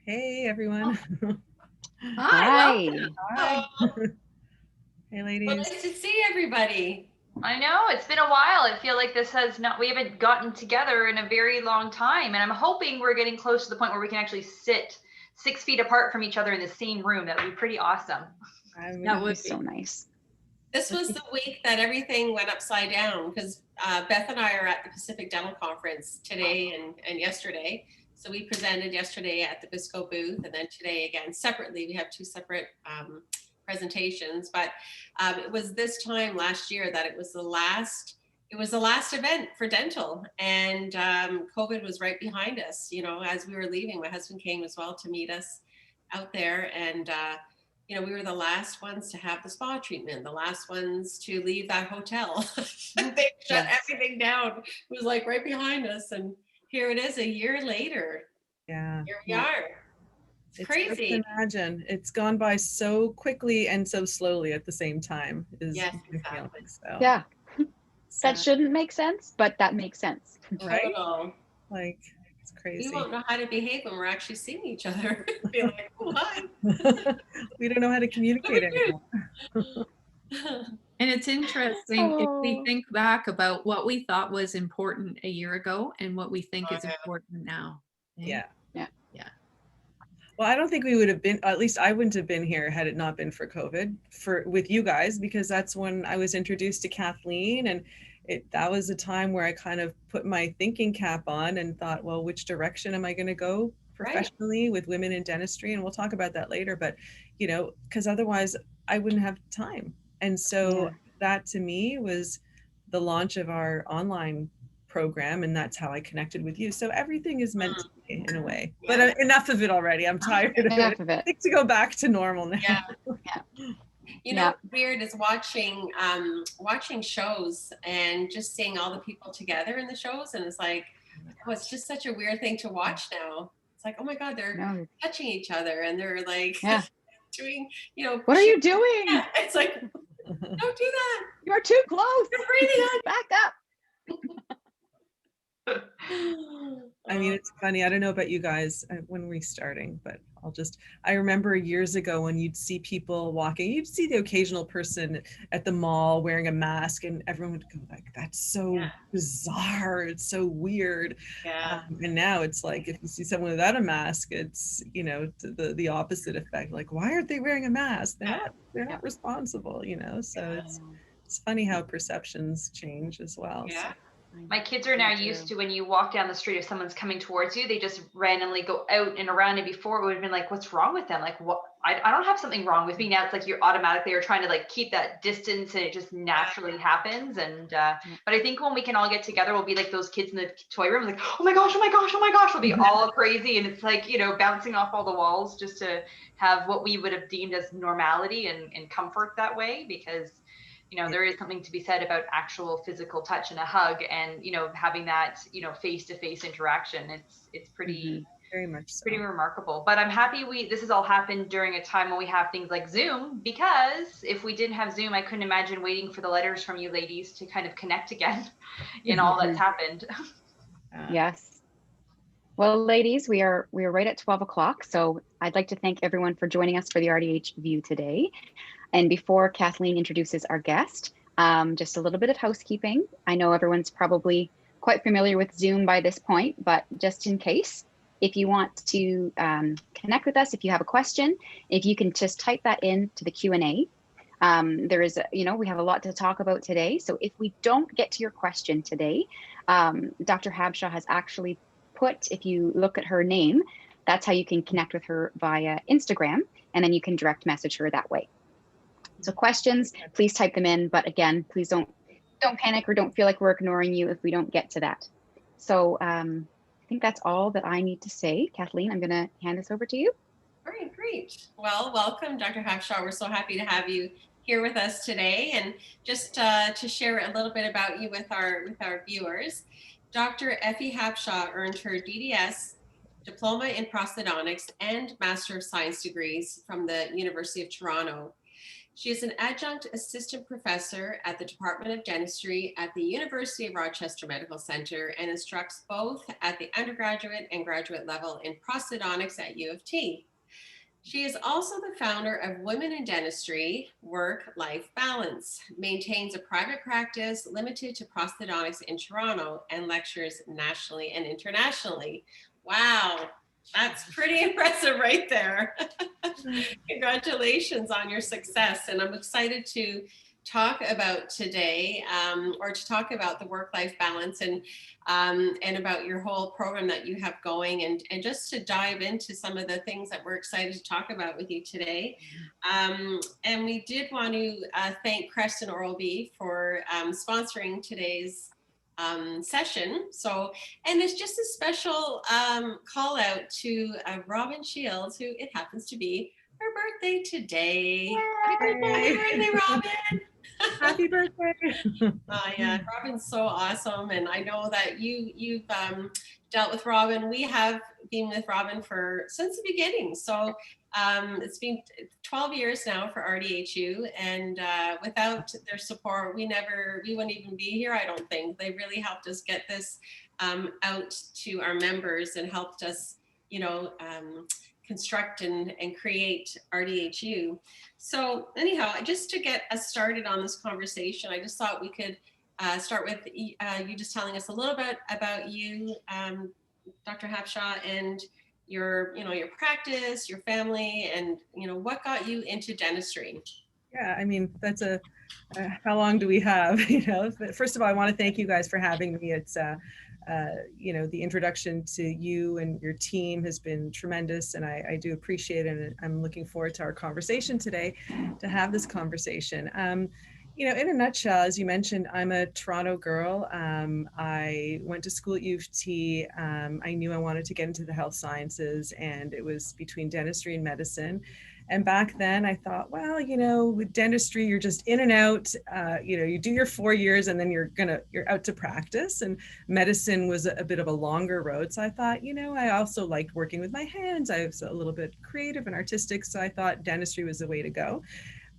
Hey, everyone. Hi, Hi. Hi. welcome. Hey, Well, ladies. nice to see everybody. I know it's been a while. I feel like we haven't gotten together in a very long time. And I'm hoping we're getting close to the point where we can actually sit 6 feet apart from each other in the same room. That would be pretty awesome. That would be be so nice. This was the week that everything went upside down because Beth and I are at the Pacific Dental Conference today and yesterday. So we presented yesterday at the Bisco booth, and then today again separately. We have two separate presentations, but it was this time last year that it was the last event for dental, and COVID was right behind us. As we were leaving, my husband came as well to meet us out there, and we were the last ones to have the spa treatment, the last ones to leave that hotel. They shut everything down. It was like right behind us, and here it is a year later. Yeah. Here we are. It's crazy. Hard to imagine. It's gone by so quickly and so slowly at the same time. Yes, exactly. So. Yeah. That shouldn't make sense, but that makes sense. Right? Total. Like, it's crazy. We won't know how to behave when we're actually seeing each other. Be like, oh, hi. We don't know how to communicate anymore. And it's interesting if we think back about what we thought was important a year ago and what we think is important now. Yeah. Yeah. Well, I don't think we would have been, at least I wouldn't have been here had it not been for COVID with you guys, because that's when I was introduced to Kathleen, and that was a time where I kind of put my thinking cap on and thought, well, which direction am I going to go professionally with women in dentistry? And we'll talk about that later, but because otherwise I wouldn't have time. And so that to me was the launch of our online program, and that's how I connected with you. So everything is meant to be in a way, but enough of it already. I'm tired of it. I think to go back to normal now. What's weird is watching shows and just seeing all the people together in the shows, and it's like, oh, it's just such a weird thing to watch now. It's like, oh my God, they're touching each other and they're like doing, what are you doing? Yeah, it's like, don't do that. You're too close. You're breathing on. Back up. I mean, it's funny. I don't know about you guys when we're starting, but I remember years ago when you'd see people walking, you'd see the occasional person at the mall wearing a mask, and everyone would go like, that's so bizarre. It's so weird. Yeah. And now it's like, if you see someone without a mask, it's, the opposite effect. Like, why aren't they wearing a mask? They're not responsible, so it's funny how perceptions change as well. Yeah. So. My kids are now used to when you walk down the street, if someone's coming towards you, they just randomly go out and around. And before it would have been like, what's wrong with them? Like, what? I don't have something wrong with me. Now it's like you're automatically are trying to like keep that distance, and it just naturally happens. And but I think when we can all get together, we'll be like those kids in the toy room, like, oh my gosh, oh my gosh, oh my gosh. We'll be all crazy, and it's like, bouncing off all the walls just to have what we would have deemed as normality and comfort that way, because there is something to be said about actual physical touch and a hug, and having that face-to-face interaction. It's pretty very much so. Pretty remarkable. But I'm happy this has all happened during a time when we have things like Zoom, because if we didn't have Zoom, I couldn't imagine waiting for the letters from you ladies to kind of connect again in all that's happened. Yes. Well, ladies, we are right at 12 o'clock. So I'd like to thank everyone for joining us for the RDH View today. And before Kathleen introduces our guest, just a little bit of housekeeping. I know everyone's probably quite familiar with Zoom by this point, but just in case, if you want to connect with us, if you have a question, if you can just type that in to the Q&A. There is, we have a lot to talk about today. So if we don't get to your question today, Dr. Habsha has actually put, if you look at her name, that's how you can connect with her via Instagram, and then you can direct message her that way. So questions, please type them in. But again, please don't panic or don't feel like we're ignoring you if we don't get to that. So I think that's all that I need to say. Kathleen, I'm going to hand this over to you. All right, great. Well, welcome, Dr. Habsha. We're so happy to have you here with us today. And just to share a little bit about you with our viewers, Dr. Effie Habsha earned her DDS, Diploma in Prosthodontics, and Master of Science degrees from the University of Toronto. She is an adjunct assistant professor at the Department of Dentistry at the University of Rochester Medical Center and instructs both at the undergraduate and graduate level in prosthodontics at U of T. She is also the founder of Women in Dentistry Work-Life Balance, maintains a private practice limited to prosthodontics in Toronto, and lectures nationally and internationally. Wow, that's pretty impressive right there. Congratulations on your success. And I'm excited to talk about today, or to talk about the work-life balance and about your whole program that you have going, and just to dive into some of the things that we're excited to talk about with you today. And we did want to thank Creston Oral-B for sponsoring today's session. So, and there's just a special call out to Robin Shields, who it happens to be her birthday today. Happy birthday, Robin! Happy birthday! Yeah, Robin's so awesome, and I know that you've dealt with Robin. We have been with Robin since the beginning. So it's been 12 years now for RDHU, and without their support, we wouldn't even be here. I don't think they really helped us get this out to our members and helped us, construct and create RDHU. So anyhow, just to get us started on this conversation, I just thought we could start with you just telling us a little bit about you, Dr. Habsha, and your practice, your family, and what got you into dentistry. Yeah, I mean, that's how long do we have? First of all, I want to thank you guys for having me. It's the introduction to you and your team has been tremendous, and I do appreciate it. And I'm looking forward to our conversation today, to have this conversation. In a nutshell, as you mentioned, I'm a Toronto girl. I went to school at U of T. I knew I wanted to get into the health sciences, and it was between dentistry and medicine. And back then I thought, well, with dentistry, you're just in and out, you do your 4 years and then you're out to practice. And medicine was a bit of a longer road. So I thought, I also liked working with my hands. I was a little bit creative and artistic. So I thought dentistry was the way to go.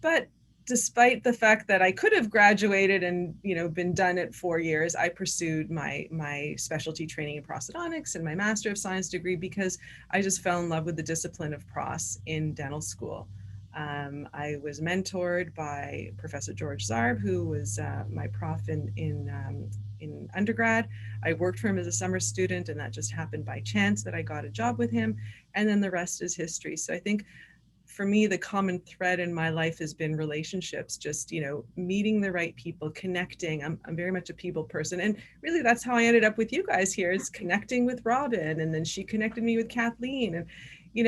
But despite the fact that I could have graduated and been done at 4 years, I pursued my specialty training in prosthodontics and my Master of Science degree because I just fell in love with the discipline of pros in dental school. I was mentored by Professor George Zarb, who was my prof in undergrad. I worked for him as a summer student, and that just happened by chance that I got a job with him. And then the rest is history. So I think for me, the common thread in my life has been relationships, just, meeting the right people, connecting. I'm very much a people person. And really, that's how I ended up with you guys here, is connecting with Robin. And then she connected me with Kathleen. And,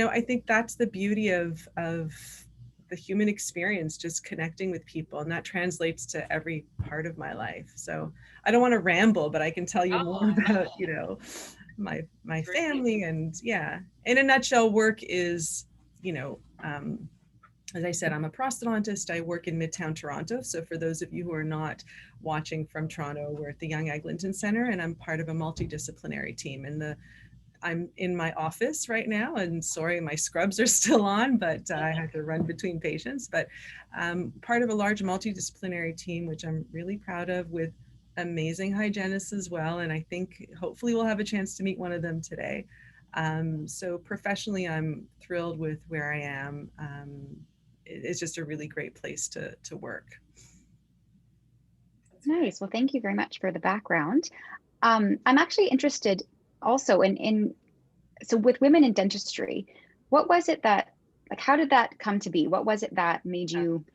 I think that's the beauty of the human experience, just connecting with people. And that translates to every part of my life. So I don't want to ramble, but I can tell you more about, my family. And yeah, in a nutshell, work is, as I said, I'm a prosthodontist. I work in Midtown Toronto. So for those of you who are not watching from Toronto, we're at the Young Eglinton Center, and I'm part of a multidisciplinary team. And I'm in my office right now, and sorry, my scrubs are still on, but I have to run between patients. But part of a large multidisciplinary team, which I'm really proud of, with amazing hygienists as well. And I think hopefully we'll have a chance to meet one of them today. So professionally, I'm thrilled with where I am. It's just a really great place to work. Nice. Well, thank you very much for the background. I'm actually interested also so with women in dentistry, what was it that, how did that come to be? What was it that made you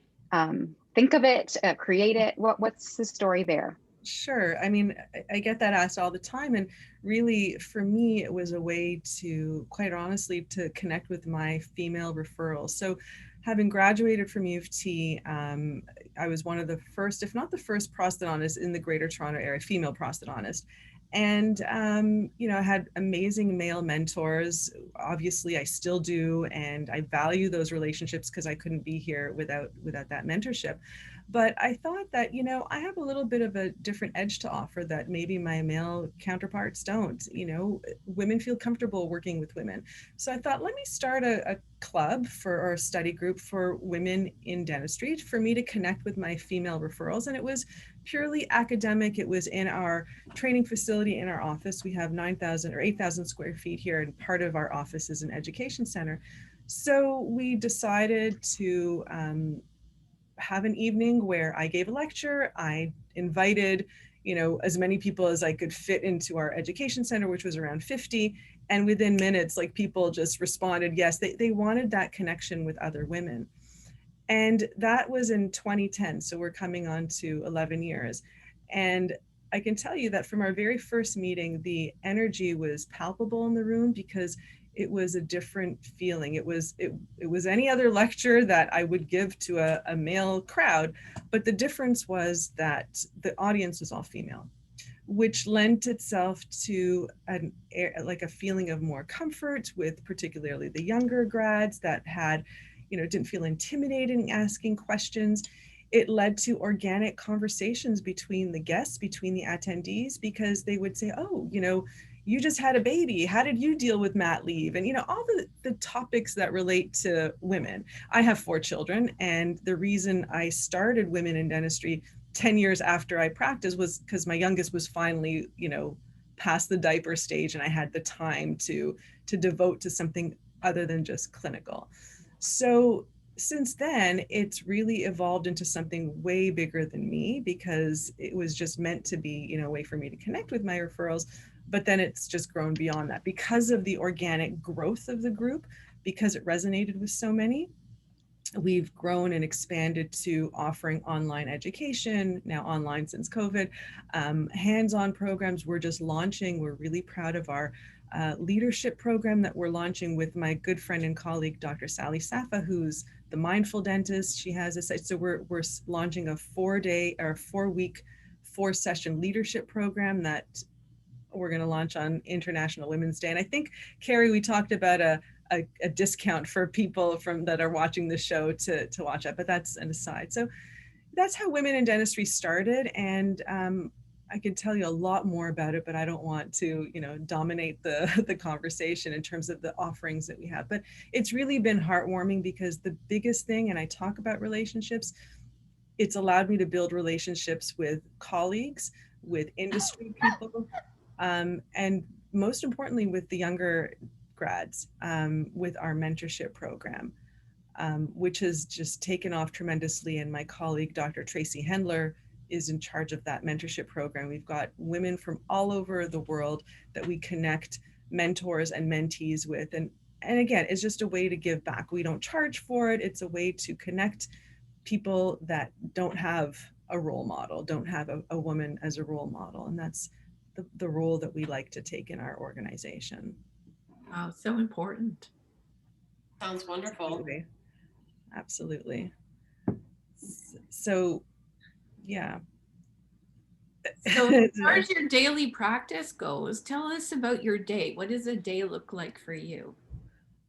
think of it, create it? What's the story there? Sure. I mean, I get that asked all the time. And really, for me, it was a way to, quite honestly, to connect with my female referrals. So having graduated from U of T, I was one of the first, if not the first, prosthodontist in the Greater Toronto area, female prosthodontist. And, I had amazing male mentors. Obviously, I still do. And I value those relationships because I couldn't be here without that mentorship. But I thought that, I have a little bit of a different edge to offer that maybe my male counterparts don't. Women feel comfortable working with women. So I thought, let me start a club or a study group for women in dentistry for me to connect with my female referrals. And it was purely academic. It was in our training facility in our office. We have 9,000 or 8,000 square feet here, and part of our office is an education center. So we decided to have an evening where I gave a lecture. I invited, as many people as I could fit into our education center, which was around 50. And within minutes, like, people just responded, yes, they wanted that connection with other women. And that was in 2010. So we're coming on to 11 years. And I can tell you that from our very first meeting, the energy was palpable in the room because it was a different feeling. It was any other lecture that I would give to a male crowd, but the difference was that the audience was all female, which lent itself to like a feeling of more comfort with particularly the younger grads that had, didn't feel intimidated in asking questions. It led to organic conversations between the guests, between the attendees, because they would say, oh, you just had a baby. How did you deal with mat leave? And, all the topics that relate to women. I have 4 children. And the reason I started Women in Dentistry 10 years after I practiced was because my youngest was finally, past the diaper stage, and I had the time to devote to something other than just clinical. So since then, it's really evolved into something way bigger than me, because it was just meant to be, a way for me to connect with my referrals. But then it's just grown beyond that because of the organic growth of the group, because it resonated with so many. We've grown and expanded to offering online education, now online since COVID, hands-on programs we're just launching. We're really proud of our leadership program that we're launching with my good friend and colleague, Dr. Sally Safa, who's the mindful dentist. She has a site. So we're launching a 4-day or 4-week, 4-session leadership program that we're going to launch on International Women's Day. And I think, Carrie, we talked about a discount for people that are watching the show to watch it, but that's an aside. So that's how Women in Dentistry started. And I could tell you a lot more about it, but I don't want to, dominate the conversation in terms of the offerings that we have. But it's really been heartwarming, because the biggest thing, and I talk about relationships, it's allowed me to build relationships with colleagues, with industry people, and most importantly, with the younger grads, with our mentorship program, which has just taken off tremendously. And my colleague, Dr. Tracy Hendler, is in charge of that mentorship program. We've got women from all over the world that we connect mentors and mentees with. And again, it's just a way to give back. We don't charge for it. It's a way to connect people that don't have a role model, don't have a woman as a role model. And that's the role that we like to take in our organization. Wow, so important. Sounds wonderful. Absolutely. So, yeah. So as far as your daily practice goes, tell us about your day. What does a day look like for you?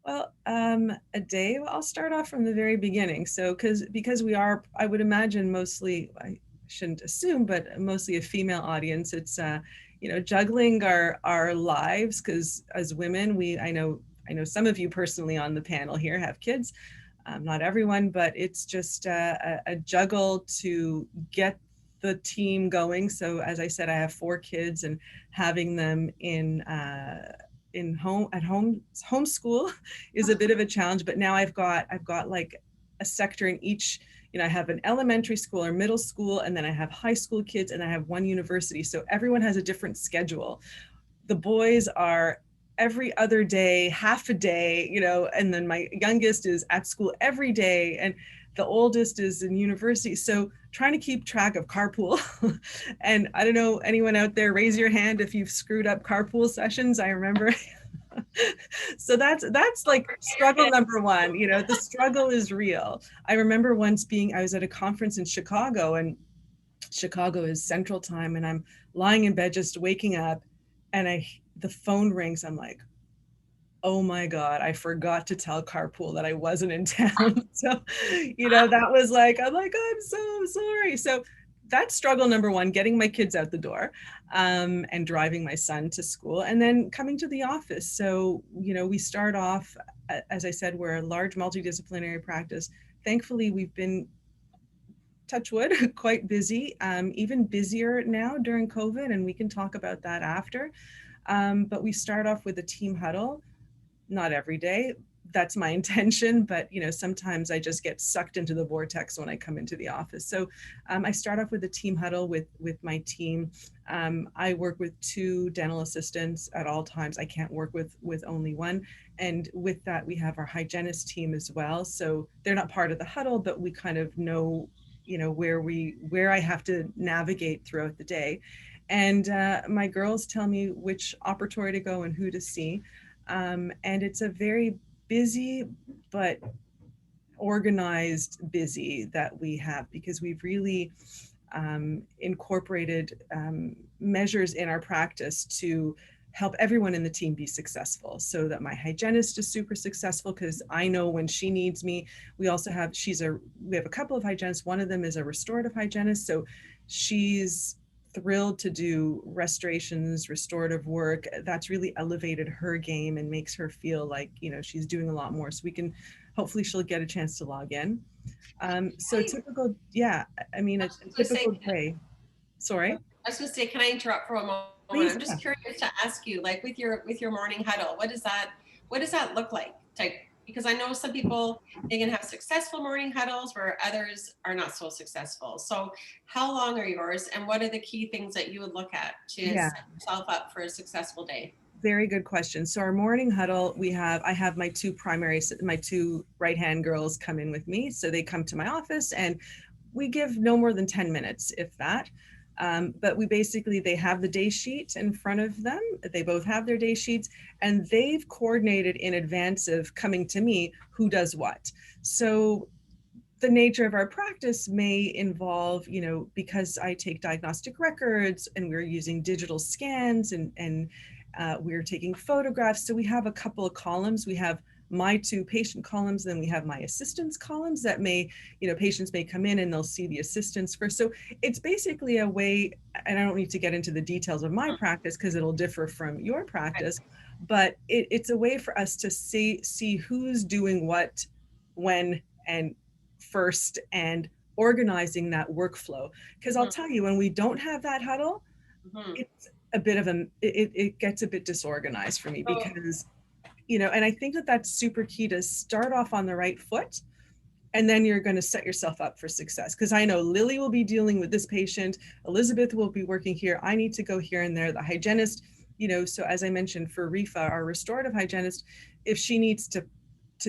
Well, a day, I'll start off from the very beginning. So, because we are, I would imagine, mostly, I shouldn't assume, but mostly a female audience, it's, juggling our lives, because as women, I know some of you personally on the panel here have kids, not everyone, but it's just a juggle to get the team going. So as I said, I have 4 kids, and having them in homeschool is a bit of a challenge. But now I've got like a sector in each. I have an elementary school or middle school, and then I have high school kids, and I have 1 university. So everyone has a different schedule. The boys are every other day, half a day, and then my youngest is at school every day, and the oldest is in university. So trying to keep track of carpool. And I don't know, anyone out there, raise your hand if you've screwed up carpool sessions. I remember. So that's like struggle number 1. The struggle is real. I remember once I was at a conference in Chicago, and Chicago is Central Time, and I'm lying in bed just waking up, and the phone rings. I'm like, oh my God, I forgot to tell carpool that I wasn't in town. So, that was like, I'm like, I'm so sorry. So that's struggle number one, getting my kids out the door, and driving my son to school, and then coming to the office. So, we start off, as I said, we're a large multidisciplinary practice. Thankfully, we've been, touch wood, quite busy, even busier now during COVID, and we can talk about that after. But we start off with a team huddle, not every day. That's my intention, but sometimes I just get sucked into the vortex when I come into the office. So I start off with a team huddle with my team. I work with 2 dental assistants at all times. I can't work with only one. And with that, we have our hygienist team as well. So they're not part of the huddle, but we kind of know, where I have to navigate throughout the day. And my girls tell me which operatory to go and who to see. And it's a very busy but organized busy that we have, because we've really incorporated measures in our practice to help everyone in the team be successful, so that my hygienist is super successful because I know when she needs me. We also have, we have a couple of hygienists. One of them is a restorative hygienist. So she's thrilled to do restorations, restorative work. That's really elevated her game and makes her feel like, she's doing a lot more. So hopefully she'll get a chance to log in. So typical, yeah, I mean, a typical day. Sorry? I was going to say, can I interrupt for a moment? Please, I'm just curious to ask you, like with your morning huddle, what does that look like? Because I know some people, they can have successful morning huddles where others are not so successful. So how long are yours, and what are the key things that you would look at to set yourself up for a successful day? Very good question. So our morning huddle, I have my two right-hand girls come in with me. So they come to my office and we give no more than 10 minutes, if that. But they have the day sheet in front of them. They both have their day sheets, and they've coordinated in advance of coming to me who does what. So the nature of our practice may involve, because I take diagnostic records and we're using digital scans and we're taking photographs. So we have a couple of columns. We have my 2 patient columns, then we have my assistants columns that patients may come in and they'll see the assistants first. So it's basically a way, and I don't need to get into the details of my practice because it'll differ from your practice, but it's a way for us to see who's doing what, when, and first, and organizing that workflow. Because I'll tell you, when we don't have that huddle, it's a bit of it gets a bit disorganized for me, because and I think that's super key, to start off on the right foot, and then you're going to set yourself up for success. Because I know Lily will be dealing with this patient, Elizabeth will be working here, I need to go here and there, the hygienist, so as I mentioned, for Rifa, our restorative hygienist, if she needs to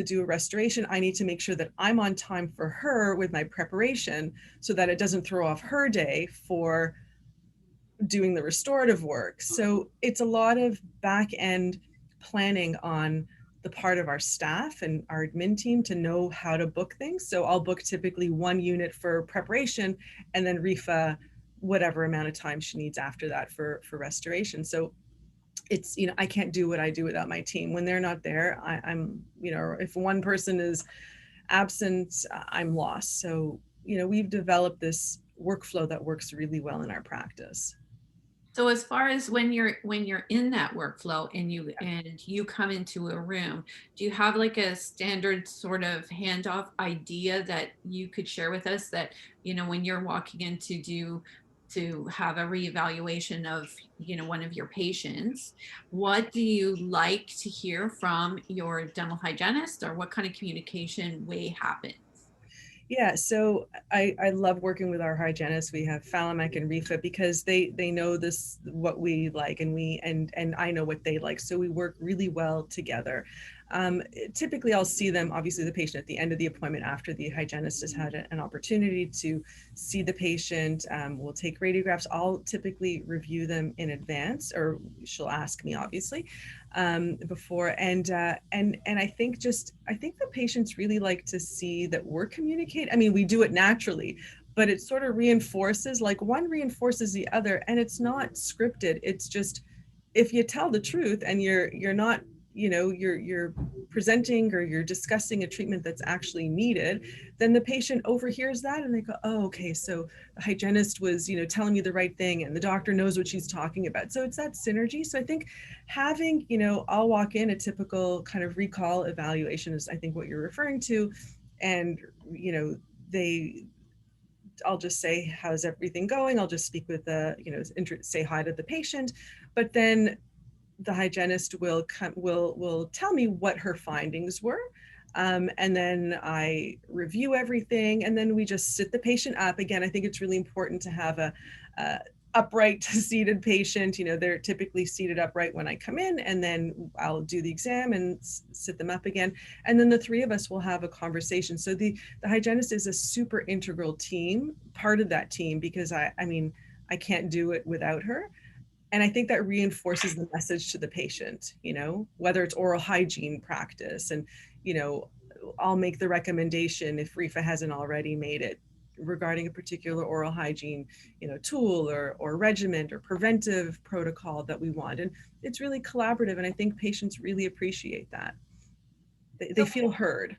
do a restoration, I need to make sure that I'm on time for her with my preparation, so that it doesn't throw off her day for doing the restorative work. So it's a lot of back end planning on the part of our staff and our admin team to know how to book things. So I'll book typically 1 unit for preparation, and then Rifa whatever amount of time she needs after that for restoration. So it's, I can't do what I do without my team. When they're not there, I'm if one person is absent, I'm lost. So we've developed this workflow that works really well in our practice. So as far as when you're in that workflow and you come into a room, do you have like a standard sort of handoff idea that you could share with us, that when you're walking in to have a reevaluation of one of your patients, what do you like to hear from your dental hygienist, or what kind of communication way happens? Yeah, so I love working with our hygienists. We have Falamek and Rifa, because they know what we like, and I know what they like. So we work really well together. Typically I'll see them, obviously the patient, at the end of the appointment, after the hygienist has had an opportunity to see the patient. We'll take radiographs. I'll typically review them in advance, or she'll ask me, obviously, before. And I think the patients really like to see that we're communicating. I mean, we do it naturally, but it sort of reinforces, like one reinforces the other, and it's not scripted. It's just, if you tell the truth and you're not you're presenting or you're discussing a treatment that's actually needed, then the patient overhears that and they go, oh, okay, so the hygienist was, telling me the right thing and the doctor knows what she's talking about. So it's that synergy. So I think having, I'll walk in, a typical kind of recall evaluation is I think what you're referring to. And, I'll just say, how's everything going? I'll just speak with the, say hi to the patient, but then the hygienist will tell me what her findings were. And then I review everything, and then we just sit the patient up. Again, I think it's really important to have a upright seated patient. They're typically seated upright when I come in, and then I'll do the exam and sit them up again. And then the three of us will have a conversation. So the hygienist is a super integral part of that team, because I can't do it without her. And I think that reinforces the message to the patient, whether it's oral hygiene practice. And, I'll make the recommendation if RIFA hasn't already made it regarding a particular oral hygiene, tool or regimen or preventive protocol that we want. And it's really collaborative. And I think patients really appreciate that. They feel heard.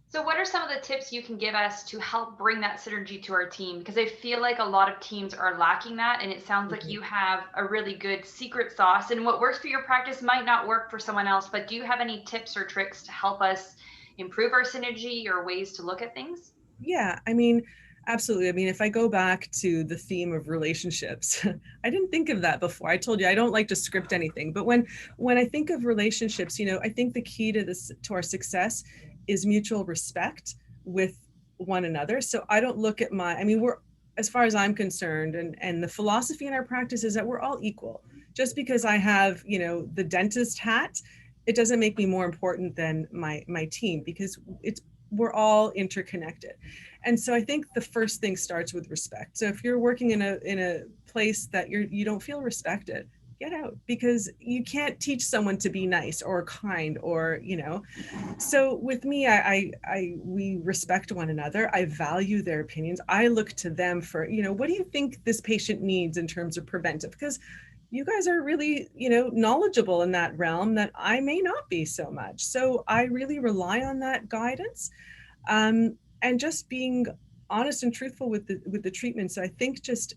So what are some of the tips you can give us to help bring that synergy to our team? Because I feel like a lot of teams are lacking that. And it sounds like you have a really good secret sauce, and what works for your practice might not work for someone else. But do you have any tips or tricks to help us improve our synergy or ways to look at things? Yeah, absolutely. If I go back to the theme of relationships, I didn't think of that before. I told you I don't like to script anything, but when I think of relationships, I think the key to our success is mutual respect with one another. So I don't look at we're, as far as I'm concerned, and the philosophy in our practice is that we're all equal. Just because I have, the dentist hat, it doesn't make me more important than my team, because we're all interconnected. And so I think the first thing starts with respect. So if you're working in a place that you don't feel respected, get out, because you can't teach someone to be nice or kind or, So with me, we respect one another. I value their opinions. I look to them for, what do you think this patient needs in terms of preventive? Because you guys are really, knowledgeable in that realm that I may not be so much. So I really rely on that guidance, and just being honest and truthful with the treatment. So I think just,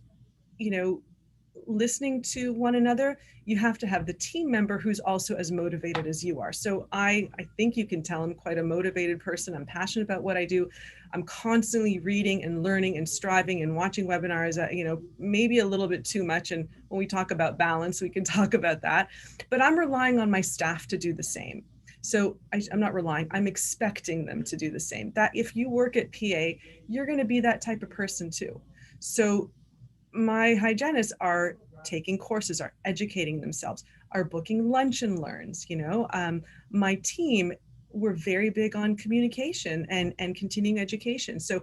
listening to one another. You have to have the team member who's also as motivated as you are. So I think you can tell I'm quite a motivated person. I'm passionate about what I do. I'm constantly reading and learning and striving and watching webinars, maybe a little bit too much. And when we talk about balance, we can talk about that. But I'm relying on my staff to do the same. So I'm not relying, I'm expecting them to do the same. That if you work at PA, you're going to be that type of person too. So my hygienists are taking courses, are educating themselves, are booking lunch and learns. My team, we're very big on communication and continuing education. So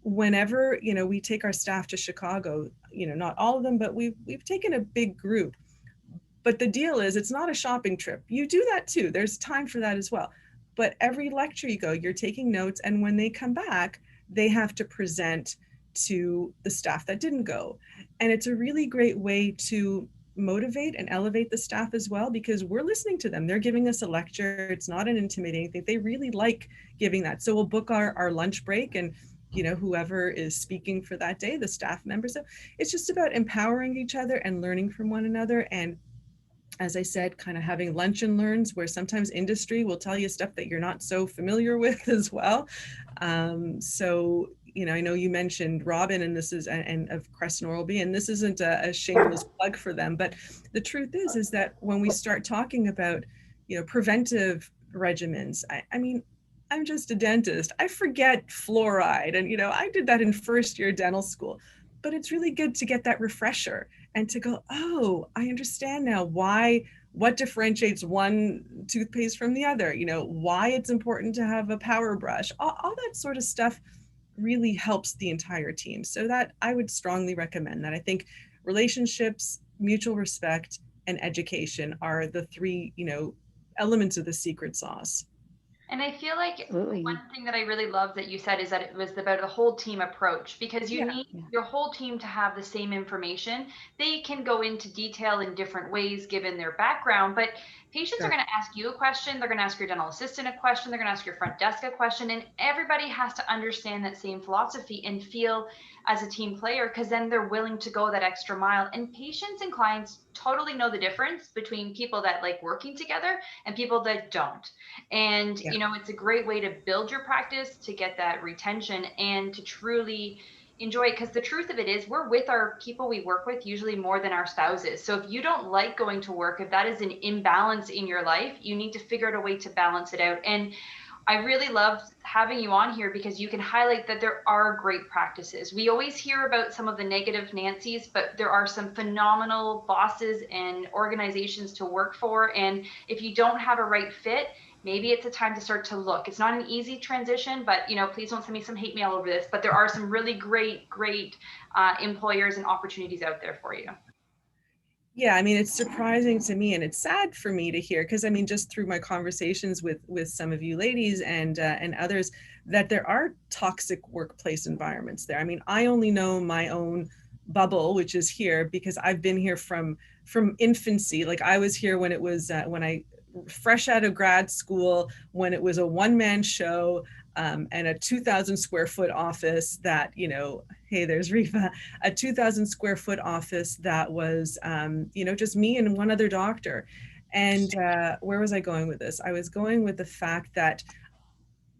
whenever, we take our staff to Chicago, not all of them, but we've taken a big group. But the deal is, it's not a shopping trip. You do that too. There's time for that as well. But every lecture you go, you're taking notes. And when they come back, they have to present to the staff that didn't go. And it's a really great way to motivate and elevate the staff as well, because we're listening to them. They're giving us a lecture. It's not an intimidating thing. They really like giving that. So we'll book our lunch break, and whoever is speaking for that day, the staff members. So it's just about empowering each other and learning from one another. And as I said, kind of having lunch and learns, where sometimes industry will tell you stuff that you're not so familiar with as well. So I know you mentioned Robin, and this is, and of Crescent Oral B, and this isn't a shameless plug for them, but the truth is that when we start talking about, preventive regimens, I'm just a dentist. I forget fluoride, and I did that in first year dental school, but it's really good to get that refresher and to go, oh, I understand now what differentiates one toothpaste from the other, why it's important to have a power brush, all that sort of stuff really helps the entire team. So that I would strongly recommend that. I think relationships, mutual respect, and education are the three, elements of the secret sauce. And I feel like Absolutely. one thing that I really love that you said is that it was about the whole team approach, because you need your whole team to have the same information. They can go into detail in different ways given their background, but Patients Sure. are going to ask you a question, they're going to ask your dental assistant a question, they're going to ask your front desk a question, and everybody has to understand that same philosophy and feel as a team player, because then they're willing to go that extra mile. And patients and clients totally know the difference between people that like working together and people that don't. And Yeah. you know, it's a great way to build your practice, to get that retention, and to truly enjoy it, because the truth of it is we're with our people we work with usually more than our spouses. So if you don't like going to work, if that is an imbalance in your life, you need to figure out a way to balance it out. And I really loved having you on here because you can highlight that there are great practices. We always hear about some of the negative Nancy's, but there are some phenomenal bosses and organizations to work for. And if you don't have a right fit, maybe it's a time to start to look. It's not an easy transition, but you know, please don't send me some hate mail over this, but there are some really great employers and opportunities out there for you. Yeah, I mean, it's surprising to me, and it's sad for me to hear, because I mean, just through my conversations with some of you ladies and others, that there are toxic workplace environments there. I mean, I only know my own bubble, which is here, because I've been here from infancy. Like I was here when it was when I fresh out of grad school, when it was a one-man show and a 2,000 square foot office that, you know, hey, there's Riva, a 2,000 square foot office that was, you know, just me and one other doctor. And where was I going with this? I was going with the fact that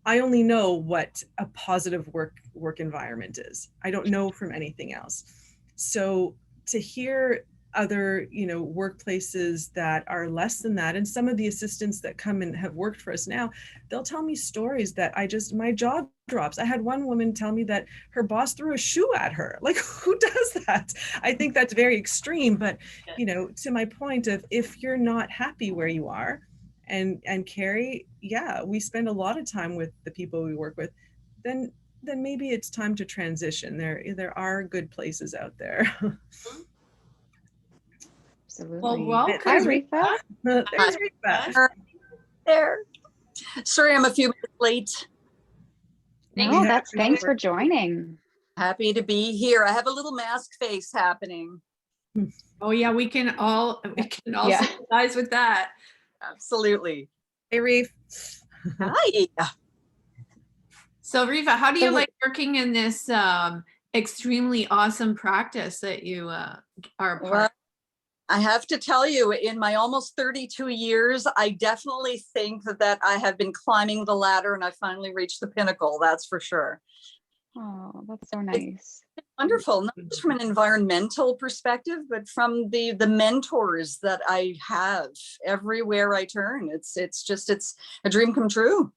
I only know what a positive work environment is. I don't know from anything else. So to hear other, you know, workplaces that are less than that, and some of the assistants that come and have worked for us now, they'll tell me stories that my jaw drops. I had one woman tell me that her boss threw a shoe at her. Like, who does that? I think that's very extreme, but you know, to my point of, if you're not happy where you are, and Carrie, yeah, we spend a lot of time with the people we work with, then maybe it's time to transition. There are good places out there. Absolutely. welcome. Hi, Rifa. There's Rita. There. Sorry, I'm a few minutes late. No, Yeah, thanks for joining. Happy to be here. I have a little mask face happening. Oh yeah, we can all Yeah. sympathize with that. Absolutely. Hey, Reef. Hi. So Riva, how do you So like working in this extremely awesome practice that you are a part Well, I have to tell you, in my almost 32 years, I definitely think that I have been climbing the ladder and I finally reached the pinnacle. That's for sure. Oh, that's so nice. Wonderful, not just from an environmental perspective, but from the mentors that I have everywhere I turn. It's a dream come true.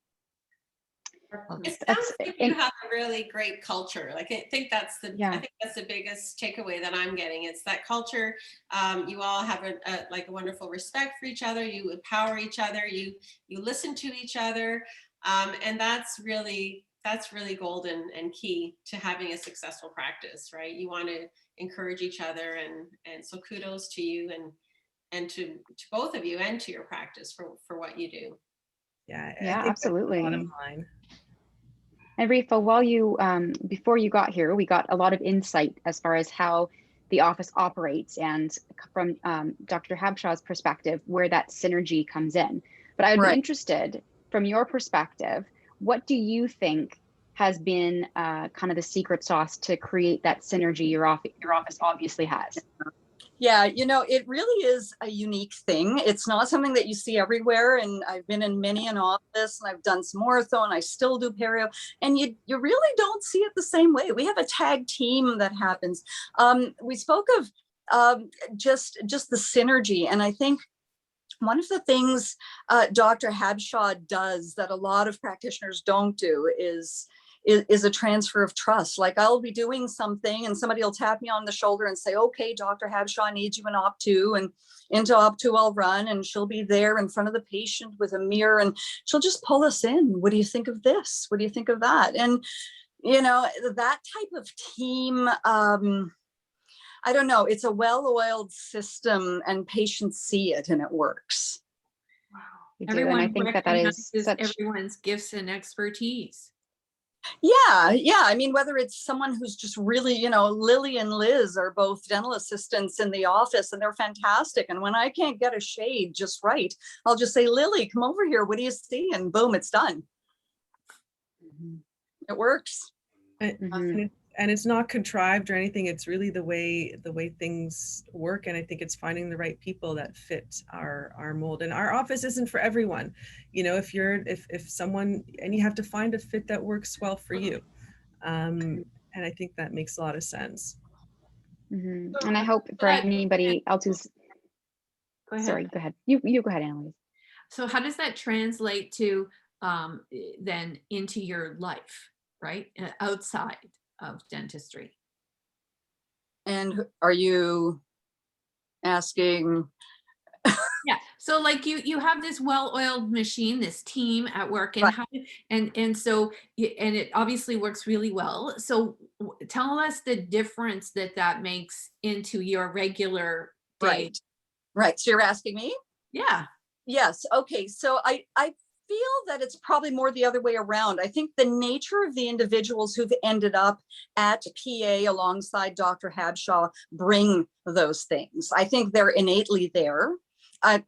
It sounds like you have a really great culture. Like I think that's the biggest takeaway that I'm getting. It's that culture. You all have a wonderful respect for each other. You empower each other. You listen to each other, and that's really golden and key to having a successful practice, right? You want to encourage each other, and so kudos to you and to both of you and to your practice for what you do. Yeah, Yeah, absolutely. Bottom line. And Rifa, while you before you got here, we got a lot of insight as far as how the office operates, and from Dr. Habsha's perspective, where that synergy comes in. But I would be interested, from your perspective, what do you think has been kind of the secret sauce to create that synergy your office obviously has? Yeah, you know, it really is a unique thing. It's not something that you see everywhere. And I've been in many an office, and I've done some ortho, and I still do perio, and you really don't see it the same way. We have a tag team that happens. We spoke of just the synergy, and I think one of the things Dr. Habsha does that a lot of practitioners don't do is a transfer of trust. Like, I'll be doing something and somebody will tap me on the shoulder and say, okay, Dr. Habsha needs you in Op2, and into Op2 I'll run, and she'll be there in front of the patient with a mirror, and she'll just pull us in. What do you think of this? What do you think of that? And, you know, that type of team, I don't know, it's a well-oiled system, and patients see it and it works. Wow. You do, and I think that is everyone's gifts and expertise. Yeah. I mean, whether it's someone who's just really, Lily and Liz are both dental assistants in the office and they're fantastic. And when I can't get a shade just right, I'll just say, Lily, come over here. What do you see? And boom, it's done. It works. And it's not contrived or anything. It's really the way things work. And I think it's finding the right people that fit our mold. And our office isn't for everyone. If someone, and you have to find a fit that works well for you. And I think that makes a lot of sense. And I hope for anybody else who's, go ahead. Sorry, go ahead. You go ahead, Annalise. So how does that translate to then into your life, right? Outside of dentistry? And are you asking? Yeah. So like you have this well-oiled machine, this team at work, and how, and so and it obviously works really well. So tell us the difference that makes into your regular day. Right. So you're asking me? Yeah. Yes. Okay. So I feel that it's probably more the other way around. I think the nature of the individuals who've ended up at PA alongside Dr. Habsha bring those things. I think they're innately there.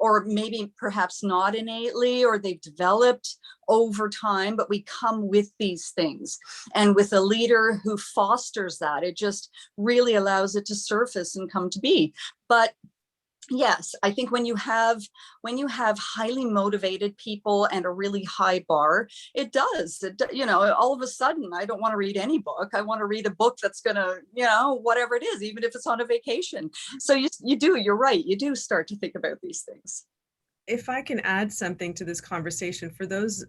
Or maybe perhaps not innately, or they've developed over time, but we come with these things. And with a leader who fosters that, it just really allows it to surface and come to be. But yes, I think when you have highly motivated people and a really high bar, it does, all of a sudden, I don't want to read any book. I want to read a book that's going to, whatever it is, even if it's on a vacation. So you're right. You do start to think about these things. If I can add something to this conversation for those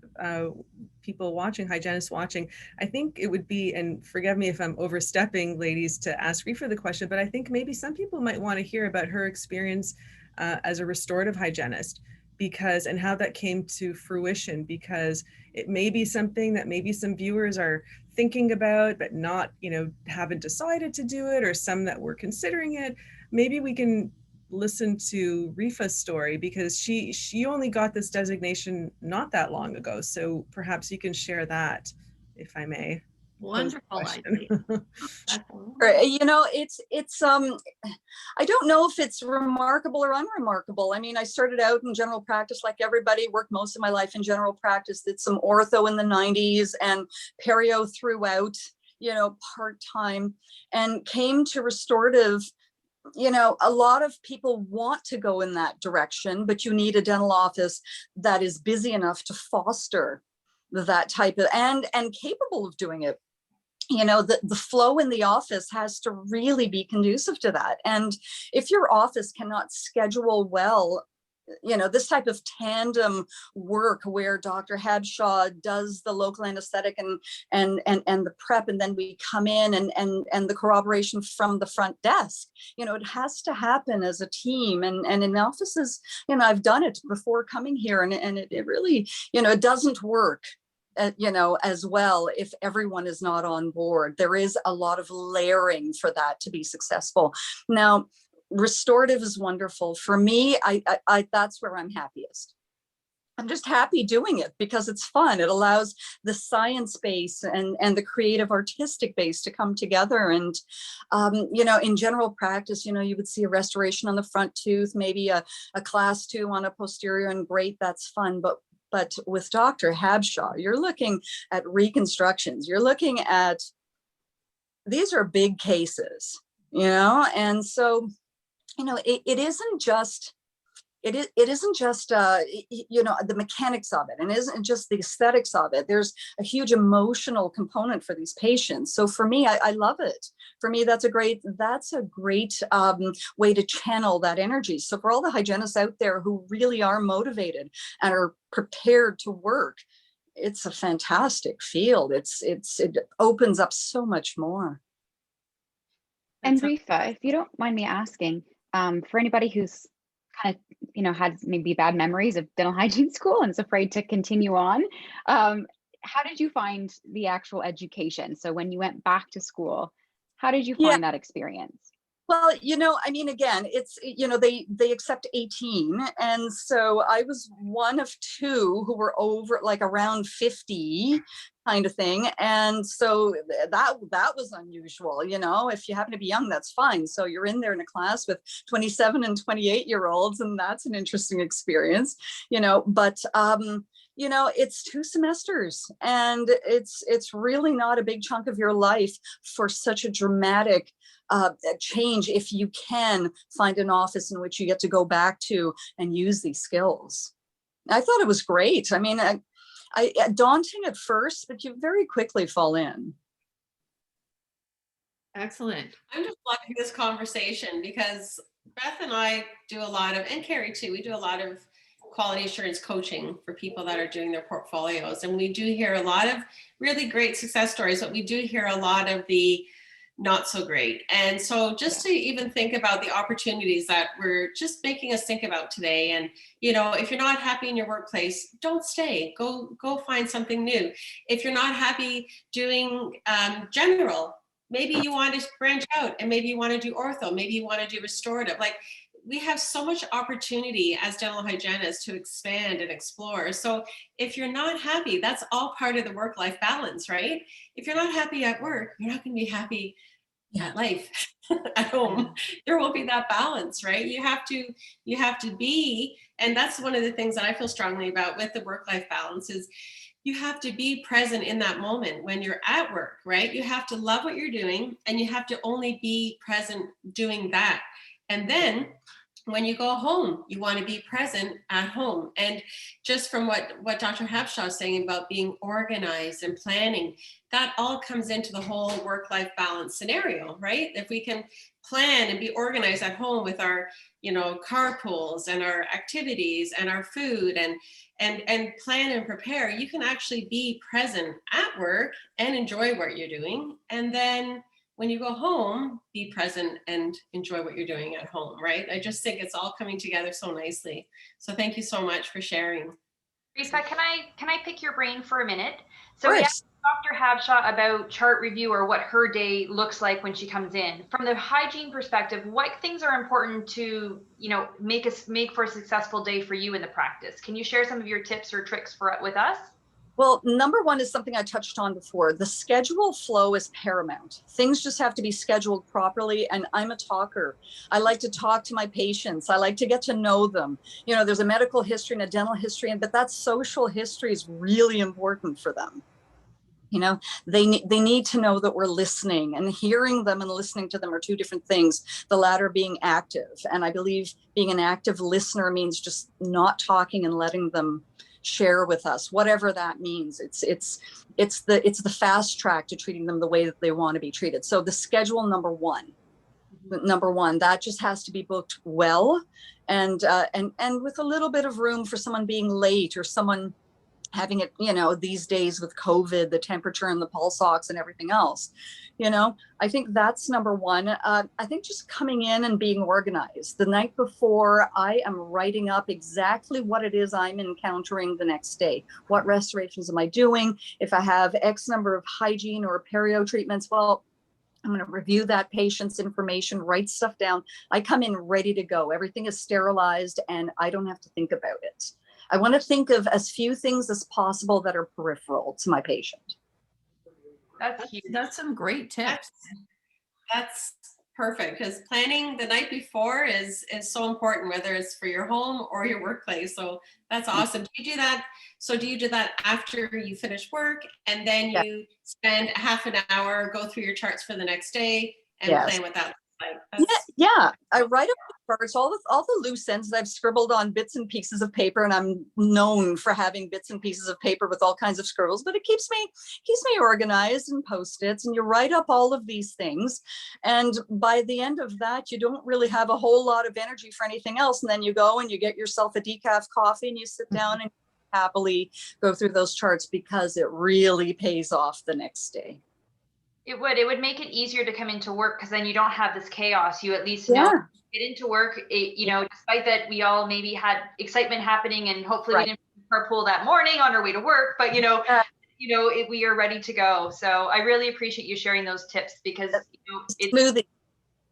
people watching, hygienists watching, I think it would be, and forgive me if I'm overstepping, ladies, to ask Rifa the question, but I think maybe some people might want to hear about her experience as a restorative hygienist, and how that came to fruition, because it may be something that maybe some viewers are thinking about, but not, haven't decided to do it, or some that were considering it. Maybe we can listen to Rifa's story, because she only got this designation not that long ago. So perhaps you can share that, if I may. Wonderful idea. It's I don't know if it's remarkable or unremarkable. I mean, I started out in general practice like everybody, worked most of my life in general practice, did some ortho in the 90s and perio throughout, part-time, and came to restorative. A lot of people want to go in that direction, but you need a dental office that is busy enough to foster that type of, and capable of doing it. The flow in the office has to really be conducive to that. And if your office cannot schedule well, this type of tandem work where Dr. Habsha does the local anesthetic and the prep, and then we come in and the corroboration from the front desk, it has to happen as a team. And in offices, I've done it before coming here, and it really, it doesn't work as well if everyone is not on board. There is a lot of layering for that to be successful. Now, restorative is wonderful. For me, I that's where I'm happiest. I'm just happy doing it because it's fun. It allows the science base and the creative artistic base to come together. And, in general practice, you would see a restoration on the front tooth, maybe a class 2 on a posterior, and great, that's fun. But with Dr. Habsha, you're looking at reconstructions. You're looking at, these are big cases, and so, it isn't just, it isn't just, the mechanics of it, and it isn't just the aesthetics of it. There's a huge emotional component for these patients. So for me, I love it. For me, that's a great way to channel that energy. So for all the hygienists out there who really are motivated and are prepared to work, it's a fantastic field. It opens up so much more. And Rifa, if you don't mind me asking, for anybody who's kind of, had maybe bad memories of dental hygiene school and is afraid to continue on, how did you find the actual education? So when you went back to school, how did you find that experience? Well, I mean, again, it's, they accept 18. And so I was one of two who were over like around 50 kind of thing. And so that was unusual. If you happen to be young, that's fine. So you're in there in a class with 27 and 28-year-olds, and that's an interesting experience, but it's 2 semesters, and it's really not a big chunk of your life for such a dramatic change, if you can find an office in which you get to go back to and use these skills. I thought it was great. I mean, daunting at first, but you very quickly fall in. Excellent. I'm just loving this conversation because Beth and I do a lot of, and Carrie too, we do a lot of quality assurance coaching for people that are doing their portfolios. And we do hear a lot of really great success stories, but we do hear a lot of the not so great. And so just to even think about the opportunities that we're just making us think about today. And, if you're not happy in your workplace, don't stay, go find something new. If you're not happy doing general, maybe you want to branch out, and maybe you want to do ortho, maybe you want to do restorative. Like, we have so much opportunity as dental hygienists to expand and explore. So if you're not happy, that's all part of the work-life balance, right? If you're not happy at work, you're not going to be happy at life at home. There won't be that balance, right? You have to be, and that's one of the things that I feel strongly about with the work-life balance is you have to be present in that moment when you're at work, right? You have to love what you're doing, and you have to only be present doing that. And then when you go home, you want to be present at home. And just from what Dr. Habsha was saying about being organized and planning, that all comes into the whole work-life balance scenario, right? If we can plan and be organized at home with our, carpools and our activities and our food and plan and prepare, you can actually be present at work and enjoy what you're doing. And then when you go home, be present and enjoy what you're doing at home, right? I just think it's all coming together so nicely. So thank you so much for sharing. Lisa, can I pick your brain for a minute? So we asked Dr. Habsha about chart review, or what her day looks like when she comes in. From the hygiene perspective, what things are important to, make for a successful day for you in the practice? Can you share some of your tips or tricks with us? Well, number one is something I touched on before. The schedule flow is paramount. Things just have to be scheduled properly. And I'm a talker. I like to talk to my patients. I like to get to know them. There's a medical history and a dental history, but that social history is really important for them. They need to know that we're listening, and hearing them and listening to them are two different things, the latter being active. And I believe being an active listener means just not talking and letting them share with us, whatever that means. It's the fast track to treating them the way that they want to be treated. So the schedule, number one, that just has to be booked well, and with a little bit of room for someone being late, or someone having it, these days with COVID, the temperature and the pulse ox and everything else, I think that's number one. I think just coming in and being organized. The night before, I am writing up exactly what it is I'm encountering the next day. What restorations am I doing? If I have X number of hygiene or perio treatments, well, I'm going to review that patient's information, write stuff down. I come in ready to go. Everything is sterilized, and I don't have to think about it. I want to think of as few things as possible that are peripheral to my patient. That's huge. That's some great tips. That's perfect, because planning the night before is so important, whether it's for your home or your workplace. So that's awesome. Do you do that? So do you do that after you finish work, and then you spend half an hour, go through your charts for the next day and plan what that looks like? Yeah. I write up the charts, all the loose ends that I've scribbled on bits and pieces of paper, and I'm known for having bits and pieces of paper with all kinds of scribbles, but it keeps me organized, and Post-its, and you write up all of these things. And by the end of that, you don't really have a whole lot of energy for anything else. And then you go and you get yourself a decaf coffee, and you sit down and happily go through those charts, because it really pays off the next day. It would make it easier to come into work, because then you don't have this chaos. You at least know get into work. Despite that we all maybe had excitement happening, and hopefully we didn't carpool that morning on our way to work, but we are ready to go. So I really appreciate you sharing those tips, because it's smoothie.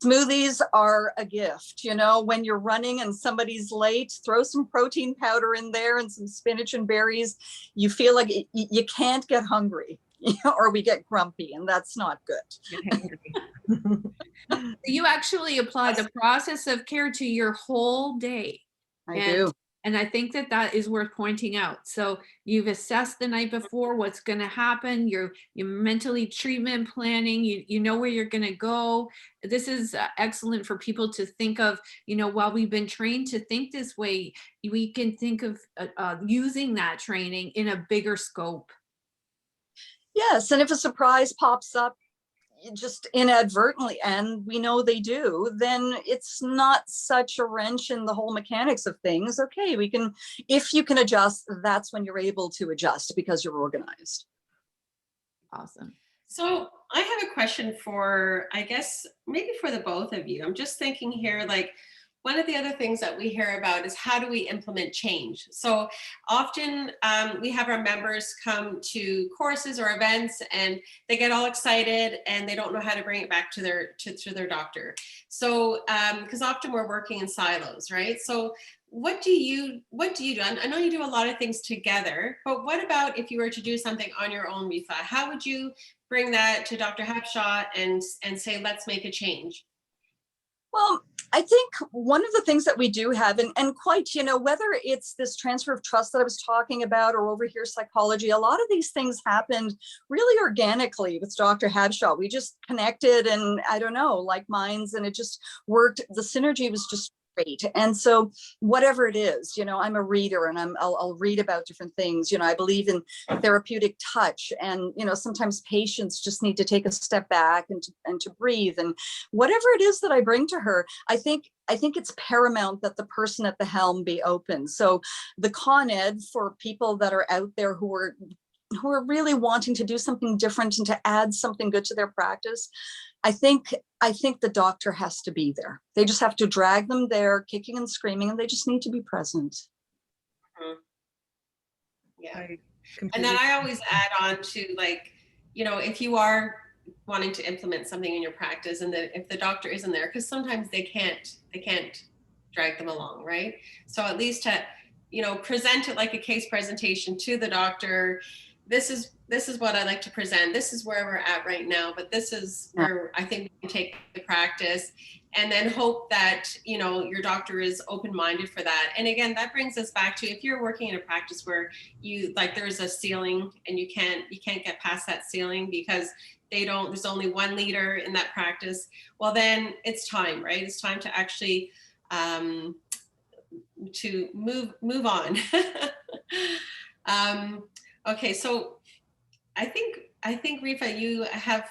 Smoothies are a gift, you know, when you're running and somebody's late, throw some protein powder in there and some spinach and berries. You feel like you can't get hungry, or we get grumpy, and that's not good. Get hangry. You actually apply the process of care to your whole day. I do. And I think that that is worth pointing out. So you've assessed the night before what's going to happen. You're mentally treatment planning. You know where you're going to go. This is excellent for people to think of. You know, while we've been trained to think this way, we can think of using that training in a bigger scope. Yes, and if a surprise pops up just inadvertently, and we know they do, then it's not such a wrench in the whole mechanics of things. Okay, we can, if you can adjust, that's when you're able to adjust because you're organized. Awesome. So I have a question for, I guess, maybe for the both of you. I'm just thinking here, like, one of the other things that we hear about is how do we implement change? So often we have our members come to courses or events and they get all excited and they don't know how to bring it back to their doctor. So because often we're working in silos, right? So what do you do? I know you do a lot of things together, but what about if you were to do something on your own, Rifa? How would you bring that to Dr. Habsha and say, let's make a change? Well, I think one of the things that we do have, and quite, you know, whether it's this transfer of trust that I was talking about or over here psychology, a lot of these things happened really organically with Dr. Habsha. We just connected and I don't know, like minds, and it just worked. The synergy was just great. And so whatever it is, you know, I'm a reader and I'll read about different things. You know, I believe in therapeutic touch, and, you know, sometimes patients just need to take a step back and to breathe, and whatever it is that I bring to her, I think it's paramount that the person at the helm be open. So the Con Ed for people that are out there who are really wanting to do something different and to add something good to their practice, I think the doctor has to be there. They just have to drag them there, kicking and screaming, and they just need to be present. Mm-hmm. Yeah. And then I always add on to, like, you know, if you are wanting to implement something in your practice and that if the doctor isn't there, because sometimes they can't drag them along, right? So at least to, you know, present it like a case presentation to the doctor. This is what I like to present. This is where we're at right now, but this is where I think we can take the practice, and then hope that, you know, your doctor is open-minded for that. And again, that brings us back to, if you're working in a practice where you, like, there's a ceiling and you can't get past that ceiling because there's only one leader in that practice, well, then it's time, right? It's time to actually to move on. Okay, so I think Rifa, you have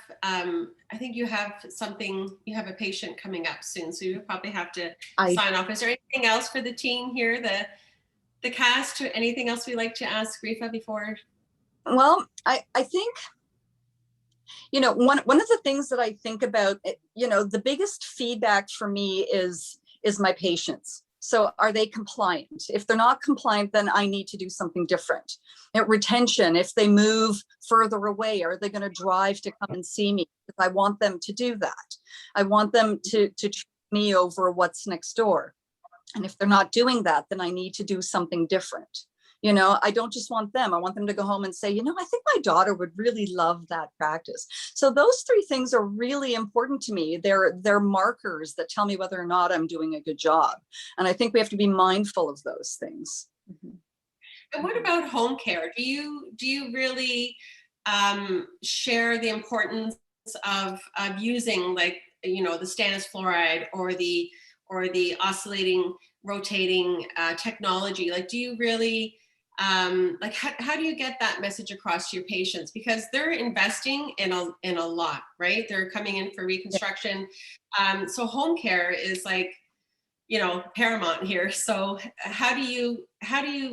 you have a patient coming up soon, so you probably have to sign off. Is there anything else for the team here, the cast? Anything else we'd like to ask Rifa before? Well, I think, you know, one of the things that I think about, you know, the biggest feedback for me is my patients. So are they compliant? If they're not compliant, then I need to do something different. Retention, if they move further away, are they going to drive to come and see me? Because I want them to do that. I want them to treat me over what's next door. And if they're not doing that, then I need to do something different. You know, I don't just want them. I want them to go home and say, you know, I think my daughter would really love that practice. So those three things are really important to me. They're markers that tell me whether or not I'm doing a good job. And I think we have to be mindful of those things. Mm-hmm. And what about home care? Do you really share the importance of using, like, you know, the stannous fluoride or the oscillating, rotating technology? Like, do you really like, how do you get that message across to your patients? Because they're investing in a lot, right? They're coming in for reconstruction. So home care is, like, you know, paramount here. So how do you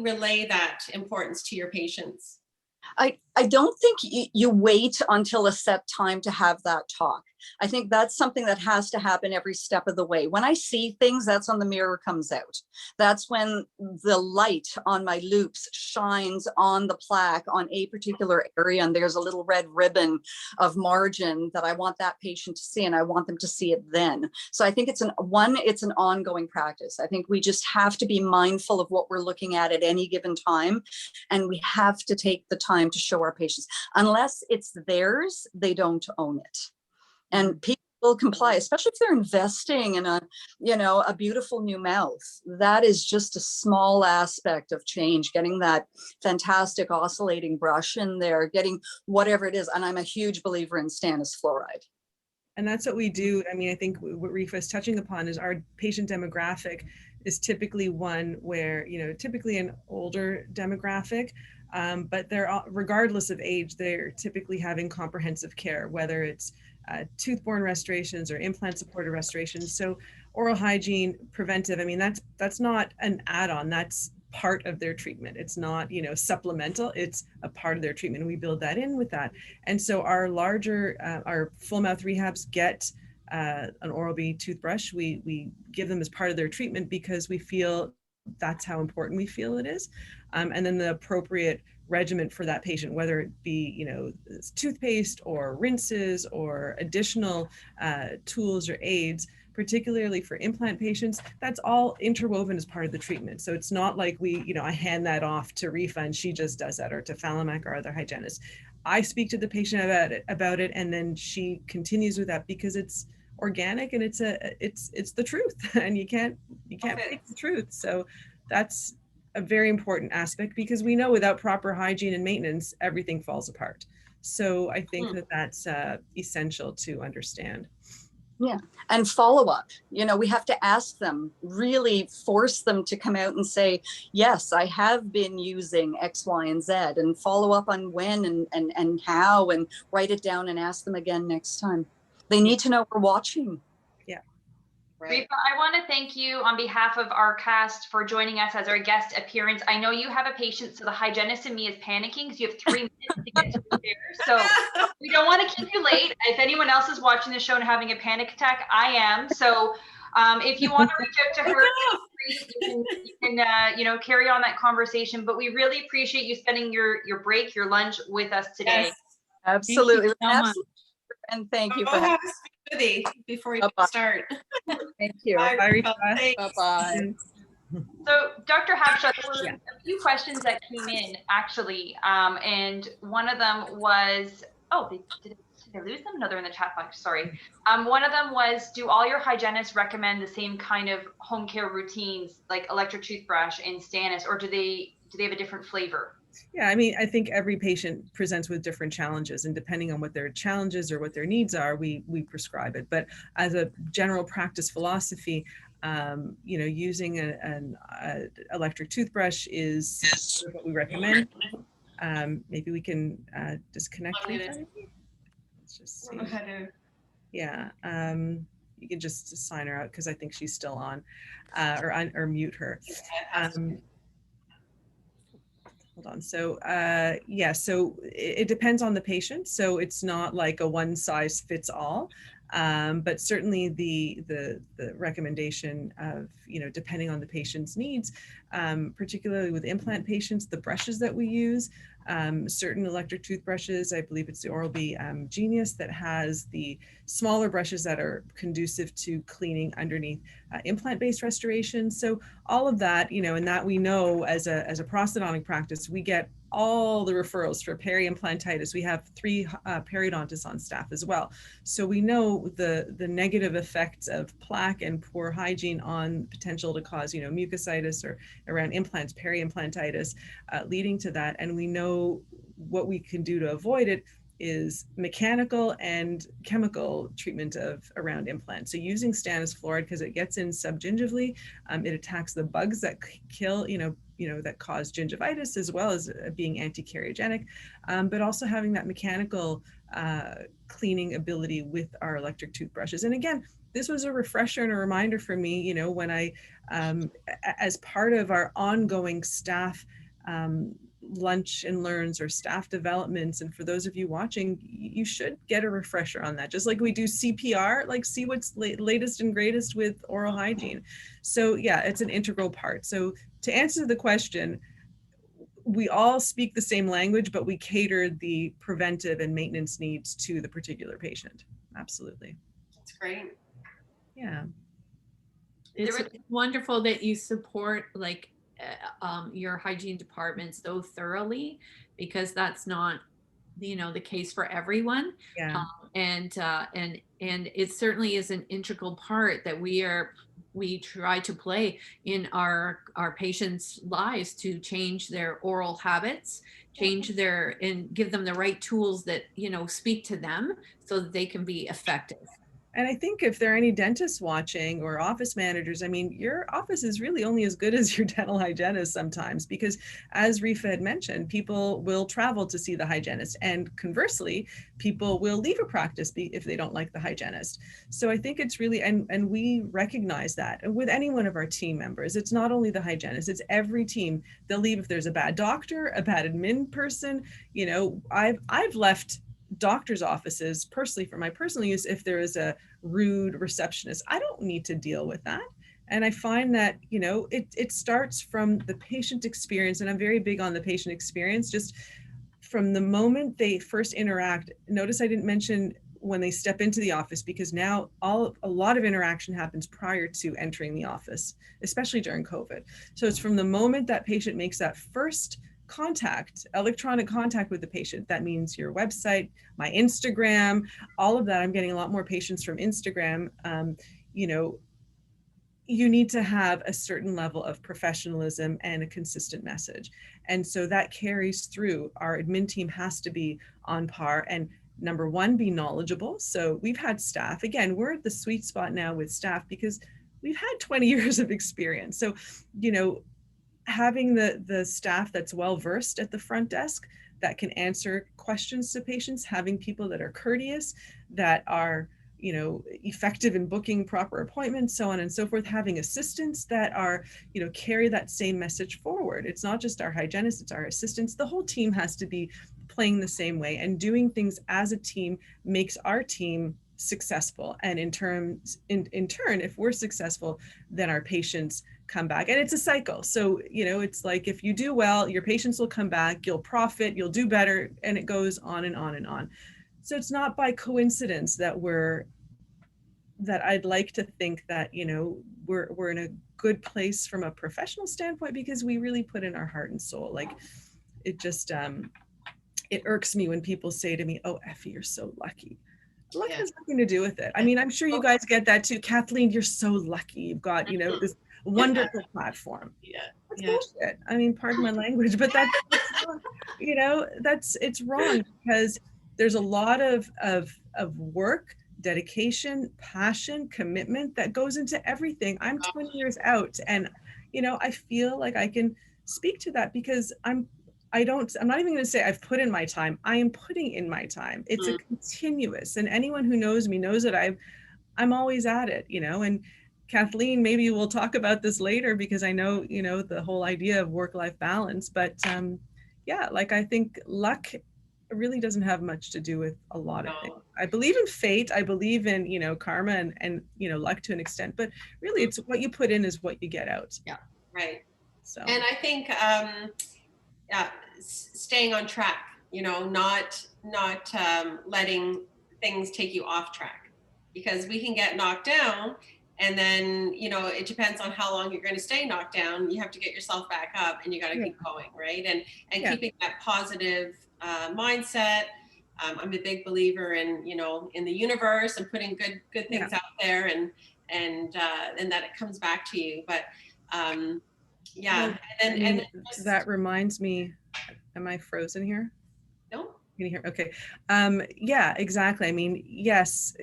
relay that importance to your patients? I don't think you wait until a set time to have that talk. I think that's something that has to happen every step of the way. When I see things, that's when the mirror comes out. That's when the light on my loops shines on the plaque on a particular area, and there's a little red ribbon of margin that I want that patient to see, and I want them to see it then. So I think it's an ongoing practice. I think we just have to be mindful of what we're looking at any given time, and we have to take the time to show our patients. Unless it's theirs, they don't own it. And people will comply, especially if they're investing in a beautiful new mouth. That is just a small aspect of change, getting that fantastic oscillating brush in there, getting whatever it is. And I'm a huge believer in stannous fluoride. And that's what we do. I mean, I think what Rifa is touching upon is our patient demographic is typically one where, typically an older demographic, but they're, regardless of age, they're typically having comprehensive care, whether it's tooth-borne restorations or implant-supported restorations. So oral hygiene, preventive, I mean, that's not an add-on, that's part of their treatment. It's not, supplemental, it's a part of their treatment. We build that in with that. And so our larger, our full mouth rehabs get an Oral-B toothbrush. We give them as part of their treatment because we feel that's how important we feel it is. And then the appropriate regimen for that patient, whether it be, toothpaste or rinses or additional tools or aids, particularly for implant patients, that's all interwoven as part of the treatment. So it's not like I hand that off to Rifa and she just does that, or to Falamak or other hygienists. I speak to the patient about it, and then she continues with that because it's organic and it's the truth, and you can't fake the truth. So that's a very important aspect, because we know without proper hygiene and maintenance, everything falls apart. So I think that's essential to understand. Yeah. And follow up, we have to ask them, really force them to come out and say, yes, I have been using X, Y, and Z, and follow up on when and how, and write it down and ask them again next time. They need to know we're watching. Yeah. Right. Rifa, I want to thank you on behalf of our cast for joining us as our guest appearance. I know you have a patient, so the hygienist in me is panicking because you have 3 minutes to get to the chair. So we don't want to keep you late. If anyone else is watching the show and having a panic attack, I am. So if you want to reach out to her, you can carry on that conversation. But we really appreciate you spending your break, your lunch with us today. Yes. Absolutely. Thank you so much. And thank you for Have having a smoothie before we Bye-bye. start. me. Thank you. Bye, Bye, Rifa. Rifa. Thanks. Bye-bye. So, Dr. Habsha, there were Yeah. a few questions that came in actually, and one of them was, did I lose them? No, they're in the chat box. Sorry. One of them was, do all your hygienists recommend the same kind of home care routines like electric toothbrush and stannous, or do they have a different flavor? Yeah, I mean, I think every patient presents with different challenges, and depending on what their challenges or what their needs are, we prescribe it. But as a general practice philosophy, using an electric toothbrush is what we recommend. Maybe we can disconnect. Let's just see. Yeah, you can just sign her out because I think she's still on, or mute her. Hold on. So so it depends on the patient. So it's not like a one size fits all, but certainly the recommendation of, depending on the patient's needs, particularly with implant patients, the brushes that we use, certain electric toothbrushes, I believe it's the Oral-B Genius that has the smaller brushes that are conducive to cleaning underneath implant-based restoration. So all of that, and that we know as a prosthodontic practice, we get all the referrals for peri-implantitis. We have 3 periodontists on staff as well. So we know the negative effects of plaque and poor hygiene on potential to cause, mucositis or around implants, peri-implantitis, leading to that. And we know what we can do to avoid it is mechanical and chemical treatment around implants. So using stannous fluoride, because it gets in subgingivally, it attacks the bugs that kill, that cause gingivitis, as well as being anti-cariogenic, but also having that mechanical cleaning ability with our electric toothbrushes. And again, this was a refresher and a reminder for me, when I, as part of our ongoing staff lunch and learns or staff developments. And for those of you watching, you should get a refresher on that. Just like we do CPR, like see what's latest and greatest with oral hygiene. So yeah, it's an integral part. So to answer the question, we all speak the same language, but we cater the preventive and maintenance needs to the particular patient. Absolutely. That's great. Yeah. It's wonderful that you support like your hygiene department so thoroughly, because that's not, you know, the case for everyone. Yeah. And it certainly is an integral part that we try to play in our patients' lives to change their oral habits, change and give them the right tools that, you know, speak to them so that they can be effective. And I think if there are any dentists watching or office managers, I mean, your office is really only as good as your dental hygienist sometimes, because as Rifa had mentioned, people will travel to see the hygienist, and conversely, people will leave a practice if they don't like the hygienist. So I think it's really, and we recognize that with any one of our team members. It's not only the hygienist, it's every team. They'll leave if there's a bad doctor, a bad admin person. You know, I've left doctor's offices personally for my personal use if there is a rude receptionist. I don't need to deal with that. And I find that, you know, it starts from the patient experience, and I'm very big on the patient experience, just from the moment they first interact. Notice I didn't mention when they step into the office, because now a lot of interaction happens prior to entering the office, especially during COVID. So it's from the moment that patient makes that first contact, electronic contact with the patient. That means your website, my Instagram, all of that. I'm getting a lot more patients from Instagram. You know, you need to have a certain level of professionalism and a consistent message. And so that carries through. Our admin team has to be on par, and number one, be knowledgeable. So we've had staff, again, we're at the sweet spot now with staff because we've had 20 years of experience. So, you know, having the staff that's well versed at the front desk that can answer questions to patients, having people that are courteous, that are, you know, effective in booking proper appointments, so on and so forth, having assistants that are, you know, carry that same message forward. It's not just our hygienists, it's our assistants. The whole team has to be playing the same way, and doing things as a team makes our team successful. And in turn, if we're successful, then our patients come back, and it's a cycle. So, you know, it's like, if you do well, your patients will come back, you'll profit, you'll do better, and it goes on and on and on. So it's not by coincidence that I'd like to think that, you know, we're in a good place from a professional standpoint, because we really put in our heart and soul. Like, it just it irks me when people say to me, "Oh, Effie, you're so lucky." Luck has nothing to do with it. I mean, I'm sure you guys get that too. Kathleen, you're so lucky. You've got, you know, this wonderful platform. That's bullshit. I mean, pardon my language, but that's you know, it's wrong, because there's a lot of work, dedication, passion, commitment that goes into everything. I'm 20 years out, and, you know, I feel like I can speak to that because I'm not even going to say I've put in my time. I am putting in my time. It's a continuous, and anyone who knows me knows that I'm always at it, you know. And Kathleen, maybe we'll talk about this later, because I know, you know, the whole idea of work-life balance, but yeah, like, I think luck really doesn't have much to do with a lot of things. I believe in fate. I believe in, you know, karma and, you know, luck to an extent, but really it's what you put in is what you get out. Yeah. Right. So, and I think, staying on track, you know, not letting things take you off track, because we can get knocked down, and then, you know, it depends on how long you're going to stay knocked down. You have to get yourself back up, and you got to keep going, right? And keeping that positive mindset. I'm a big believer in, you know, in the universe, and putting good things out there, and that it comes back to you. But that reminds me, am I frozen here? No. Can you hear? Okay. Yeah, exactly. I mean, yes,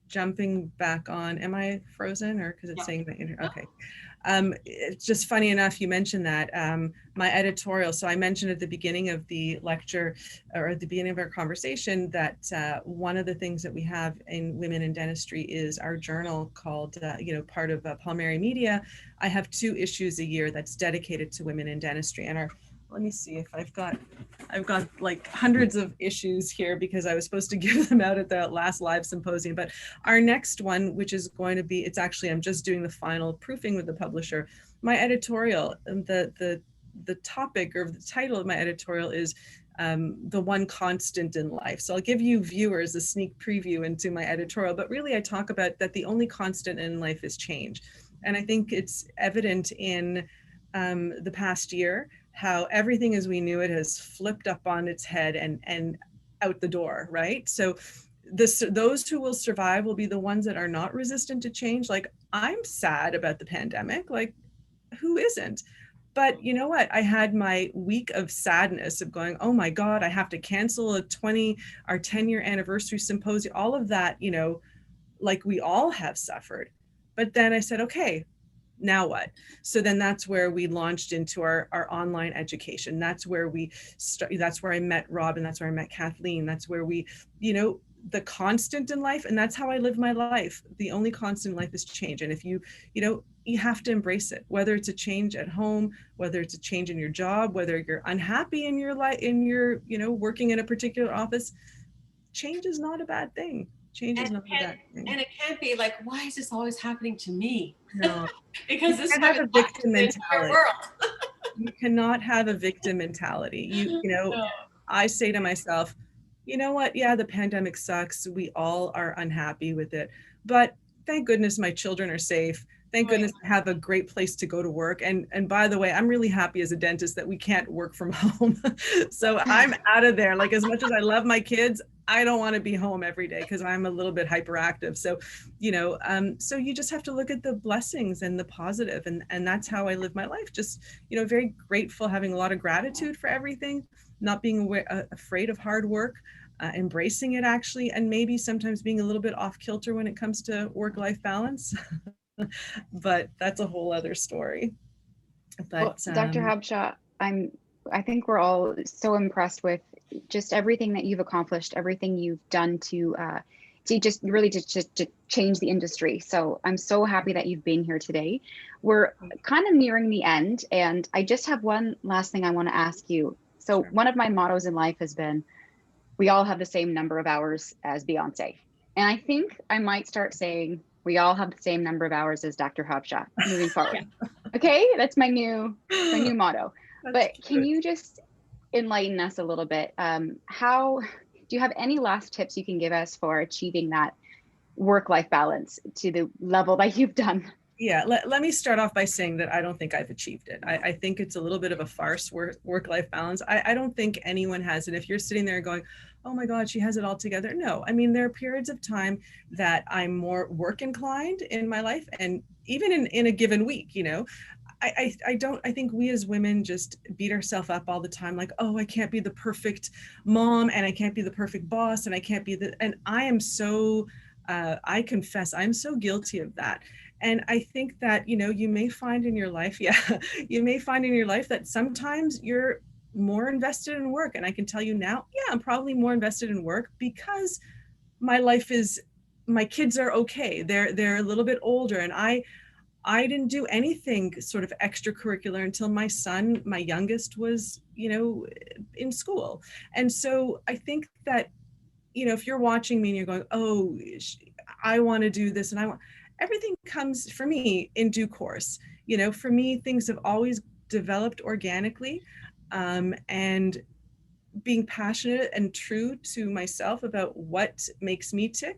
jumping back on, am I frozen, or because it's saying that? Okay. It's just funny enough, you mentioned that, my editorial. So I mentioned at the beginning of the lecture, or at the beginning of our conversation, that one of the things that we have in Women in Dentistry is our journal called, you know, part of Palmieri Media. I have 2 issues a year that's dedicated to women in dentistry, and let me see if I've got like hundreds of issues here because I was supposed to give them out at the last live symposium. But our next one, which is going to be, it's actually, I'm just doing the final proofing with the publisher. My editorial, the topic or the title of my editorial is the one constant in life. So I'll give you viewers a sneak preview into my editorial, but really I talk about that the only constant in life is change. And I think it's evident in the past year, how everything as we knew it has flipped up on its head and out the door, right? So those who will survive will be the ones that are not resistant to change. Like, I'm sad about the pandemic, like who isn't? But you know what? I had my week of sadness of going, oh my God, I have to cancel our 10-year anniversary symposium, all of that, you know, like we all have suffered. But then I said, okay, now what? So then that's where we launched into our online education. That's where that's where I met Rob, and that's where I met Kathleen. That's where we, you know, the constant in life, and that's how I live my life. The only constant in life is change. And if you know, you have to embrace it, whether it's a change at home, whether it's a change in your job, whether you're unhappy in your life, you know, working in a particular office, change is not a bad thing. Change is not a bad thing. And it can't be like, why is this always happening to me? No. Because this have a victim mentality. World. You cannot have a victim mentality. You know, no. I say to myself, you know what? Yeah, the pandemic sucks. We all are unhappy with it. But thank goodness my children are safe. Thank goodness I have a great place to go to work. And by the way, I'm really happy as a dentist that we can't work from home. So I'm out of there. Like, as much as I love my kids, I don't want to be home every day because I'm a little bit hyperactive. So, you know, so you just have to look at the blessings and the positive, and that's how I live my life. Just, you know, very grateful, having a lot of gratitude for everything, not being afraid of hard work, embracing it actually, and maybe sometimes being a little bit off kilter when it comes to work-life balance. But that's a whole other story. But well, Dr. Habsha, I think we're all so impressed with just everything that you've accomplished, everything you've done to just really to change the industry. So I'm so happy that you've been here today. We're kind of nearing the end, and I just have one last thing I want to ask you. So one of my mottos in life has been, we all have the same number of hours as Beyonce. And I think I might start saying, we all have the same number of hours as Dr. Habsha moving forward. Okay, that's my new motto. But can you just enlighten us a little bit? How do you have any last tips you can give us for achieving that work-life balance to the level that you've done? Yeah, let me start off by saying that I don't think I've achieved it. I think it's a little bit of a farce, work-life balance. I don't think anyone has it. If you're sitting there going, oh my God, she has it all together. No, I mean, there are periods of time that I'm more work inclined in my life, and even in a given week, you know, I think we as women just beat ourselves up all the time. Like, oh, I can't be the perfect mom, and I can't be the perfect boss, and I can't be and I am so, I confess, I'm so guilty of that. And I think that, you know, you may find in your life, you may find in your life that sometimes you're more invested in work. And I can tell you now, yeah, I'm probably more invested in work because my kids are okay. They're a little bit older, and I didn't do anything sort of extracurricular until my son, my youngest, was, you know, in school. And so I think that, you know, if you're watching me and you're going, oh, I want to do this, and everything comes for me in due course. You know, for me, things have always developed organically, and being passionate and true to myself about what makes me tick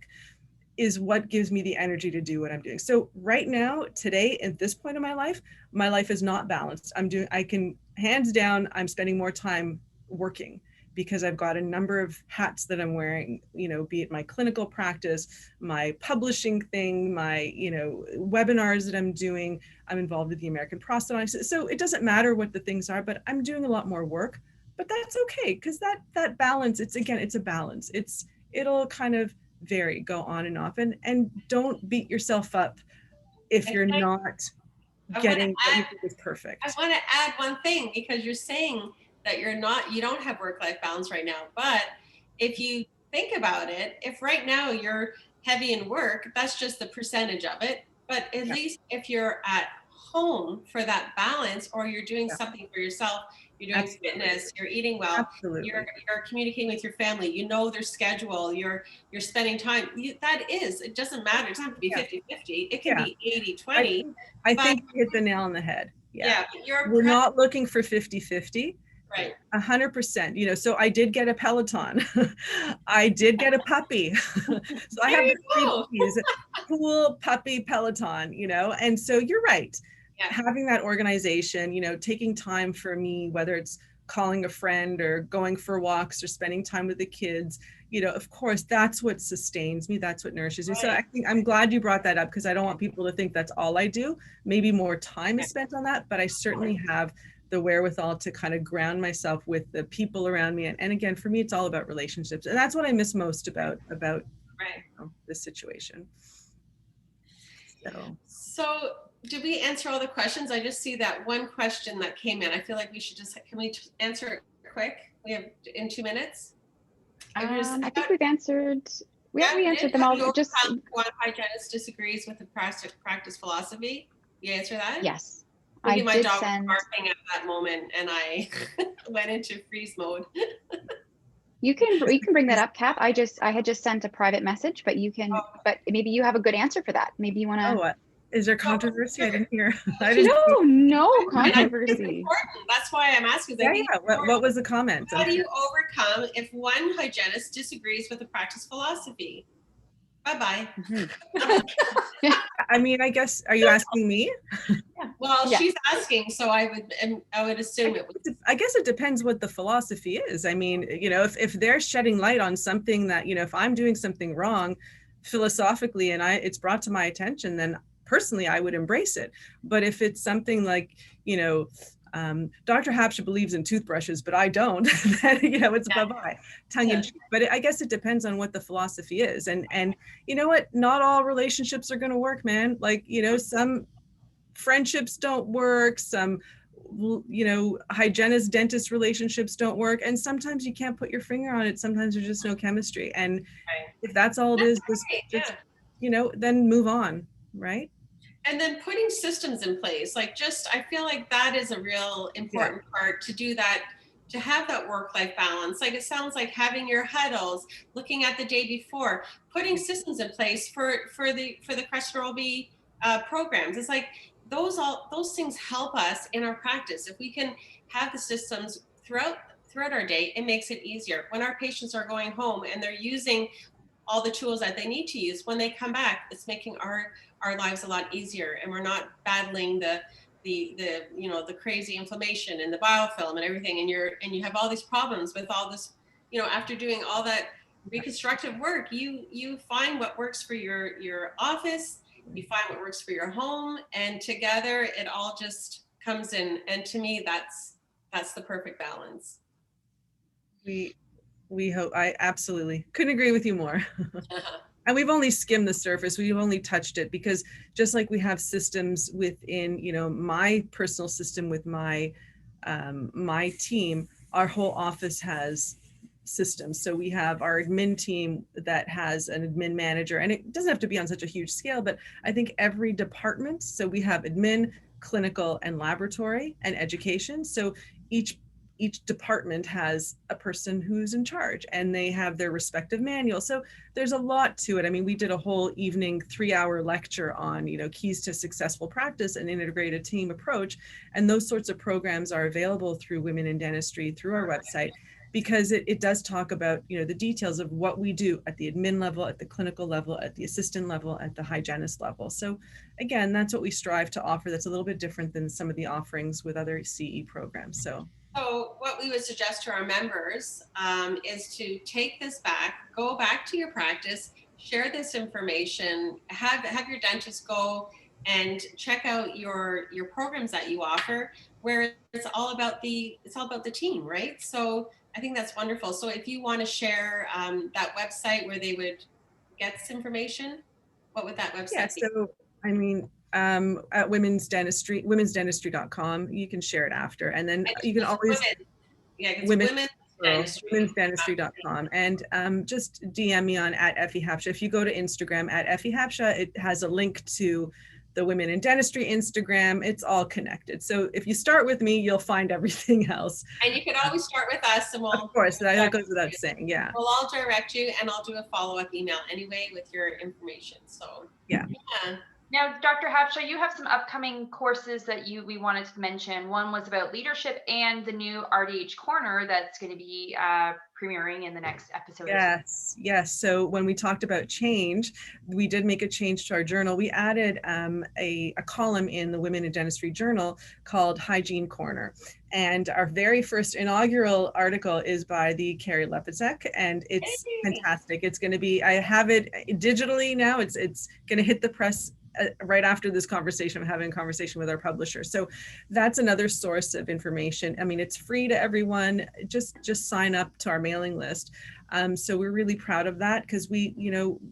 is what gives me the energy to do what I'm doing. So right now, today, at this point in my life is not balanced. Hands down, I'm spending more time working because I've got a number of hats that I'm wearing, you know, be it my clinical practice, my publishing thing, my, you know, webinars that I'm doing. I'm involved with the American Prosthodontics. So it doesn't matter what the things are, but I'm doing a lot more work, but that's okay. Because that balance, it's a balance. It'll kind of vary, go on and off, and don't beat yourself up if you're not getting what you think is perfect. I want to add one thing, because you're saying that you don't have work-life balance right now. But if you think about it, if right now you're heavy in work, that's just the percentage of it. But at least if you're at home for that balance, or you're doing something for yourself, you're doing Absolutely. fitness, you're eating well, Absolutely. you're communicating with your family, you know their schedule, you're spending time. It doesn't matter. It doesn't have to be 50-50. It can be 80-20. I but think you hit the nail on the head. Yeah. but you're We're not looking for 50-50. right. 100%, you know, so I did get a Peloton. I did get a puppy. So I have There you the 3 go. puppies, cool puppy Peloton, you know, and so you're right. Yeah. Having that organization, you know, taking time for me, whether it's calling a friend or going for walks or spending time with the kids, you know, of course, that's what sustains me. That's what nourishes me. So I think I'm glad you brought that up, because I don't want people to think that's all I do. Maybe more time is spent on that, but I certainly have the wherewithal to kind of ground myself with the people around me. And again, for me, it's all about relationships. And that's what I miss most about Right. you know, this situation. So did we answer all the questions? I just see that one question that came in. I feel like we should can we just answer it quick? We have in 2 minutes. I think we've answered. We answered them all. Just one hygienist disagrees with the practice philosophy. You answer that? Yes. Maybe my dog was barking at that moment, and I went into freeze mode. You can bring that up, Kath. I had just sent a private message, but you can. But maybe you have a good answer for that. Maybe you want to. Oh, is there controversy? I didn't hear. No controversy. That's why I'm asking. What was the comment? How do you overcome if one hygienist disagrees with the practice philosophy? Bye-bye. Mm-hmm. I mean, I guess, are you asking me? Well, she's asking, so I would assume it would. I guess it depends what the philosophy is. I mean, you know, if they're shedding light on something that, you know, if I'm doing something wrong philosophically and it's brought to my attention, then personally I would embrace it. But if it's something like, you know, Dr. Habsha believes in toothbrushes, but I don't, then, you know, it's bye-bye, tongue in cheek. But I guess it depends on what the philosophy is. And you know what, not all relationships are going to work, man. Like, you know, some friendships don't work, some, you know, hygienist dentist relationships don't work, and sometimes you can't put your finger on it. Sometimes there's just no chemistry, and if that's all it is, just you know, then move on, right? And then putting systems in place, like I feel like that is a real important part, to do that, to have that work-life balance. Like it sounds like having your huddles, looking at the day before, putting systems in place for the Crescent Roby programs. It's like those things help us in our practice. If we can have the systems throughout our day, it makes it easier. When our patients are going home and they're using all the tools that they need to use, when they come back, it's making our lives a lot easier, and we're not battling the you know, the crazy inflammation and the biofilm and everything, and you have all these problems with all this, you know, after doing all that reconstructive work, you find what works for your office, you find what works for your home, and together it all just comes in. And to me, that's the perfect balance. We hope. I absolutely couldn't agree with you more. And we've only skimmed the surface. We've only touched it, because just like we have systems within, you know, my personal system with my my team, our whole office has systems. So we have our admin team that has an admin manager, and it doesn't have to be on such a huge scale, but I think every department, so we have admin, clinical, and laboratory, and education. So each department has a person who's in charge, and they have their respective manual. So there's a lot to it. I mean, we did a whole evening 3-hour lecture on, you know, keys to successful practice and integrated team approach. And those sorts of programs are available through Women in Dentistry, through our website, because it does talk about, you know, the details of what we do at the admin level, at the clinical level, at the assistant level, at the hygienist level. So again, that's what we strive to offer. That's a little bit different than some of the offerings with other CE programs. So what we would suggest to our members is to take this back, go back to your practice, share this information, have your dentist go and check out your programs that you offer, where it's all about the team, right? So I think that's wonderful. So if you want to share that website where they would get this information, what would that website be? So I mean, at womensdentistry.com, you can share it after, and then you can always womensdentistry.com, and just DM me on @Effie Habsha. If you go to Instagram @Effie Habsha, it has a link to the Women in Dentistry Instagram. It's all connected. So if you start with me, you'll find everything else. And you can always start with us, and Of course, that goes without saying. Yeah. We'll all direct you, and I'll do a follow-up email anyway with your information. So yeah. Now, Dr. Habsha, you have some upcoming courses that we wanted to mention. One was about leadership and the new RDH Corner that's going to be premiering in the next episode. Yes, yes. So when we talked about change, we did make a change to our journal. We added a column in the Women in Dentistry Journal called Hygiene Corner. And our very first inaugural article is by the Carrie Lepicek, and it's fantastic. It's going to be, I have it digitally now. It's going to hit the press right after this conversation. I'm having a conversation with our publisher. So that's another source of information. I mean, it's free to everyone. Just sign up to our mailing list. So we're really proud of that, because we,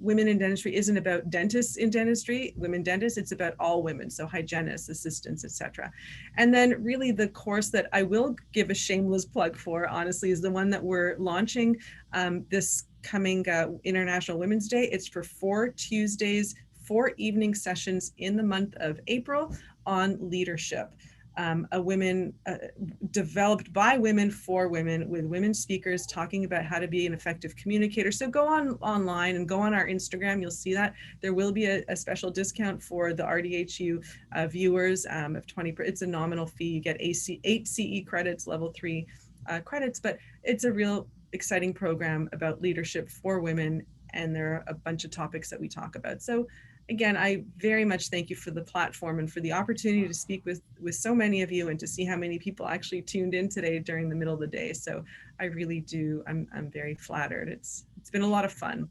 Women in Dentistry isn't about dentists in dentistry, women dentists, it's about all women. So hygienists, assistants, etc. And then really the course that I will give a shameless plug for, honestly, is the one that we're launching this coming International Women's Day. It's for 4 Tuesdays, 4 evening sessions in the month of April on leadership. Developed by women for women, with women speakers talking about how to be an effective communicator. So go online and go on our Instagram. You'll see that there will be a special discount for the RDHU viewers of 20%. It's a nominal fee. You get 8 CE credits, level 3 credits, but it's a real exciting program about leadership for women. And there are a bunch of topics that we talk about. So again, I very much thank you for the platform and for the opportunity to speak with so many of you, and to see how many people actually tuned in today during the middle of the day. So I really do, I'm very flattered. It's been a lot of fun.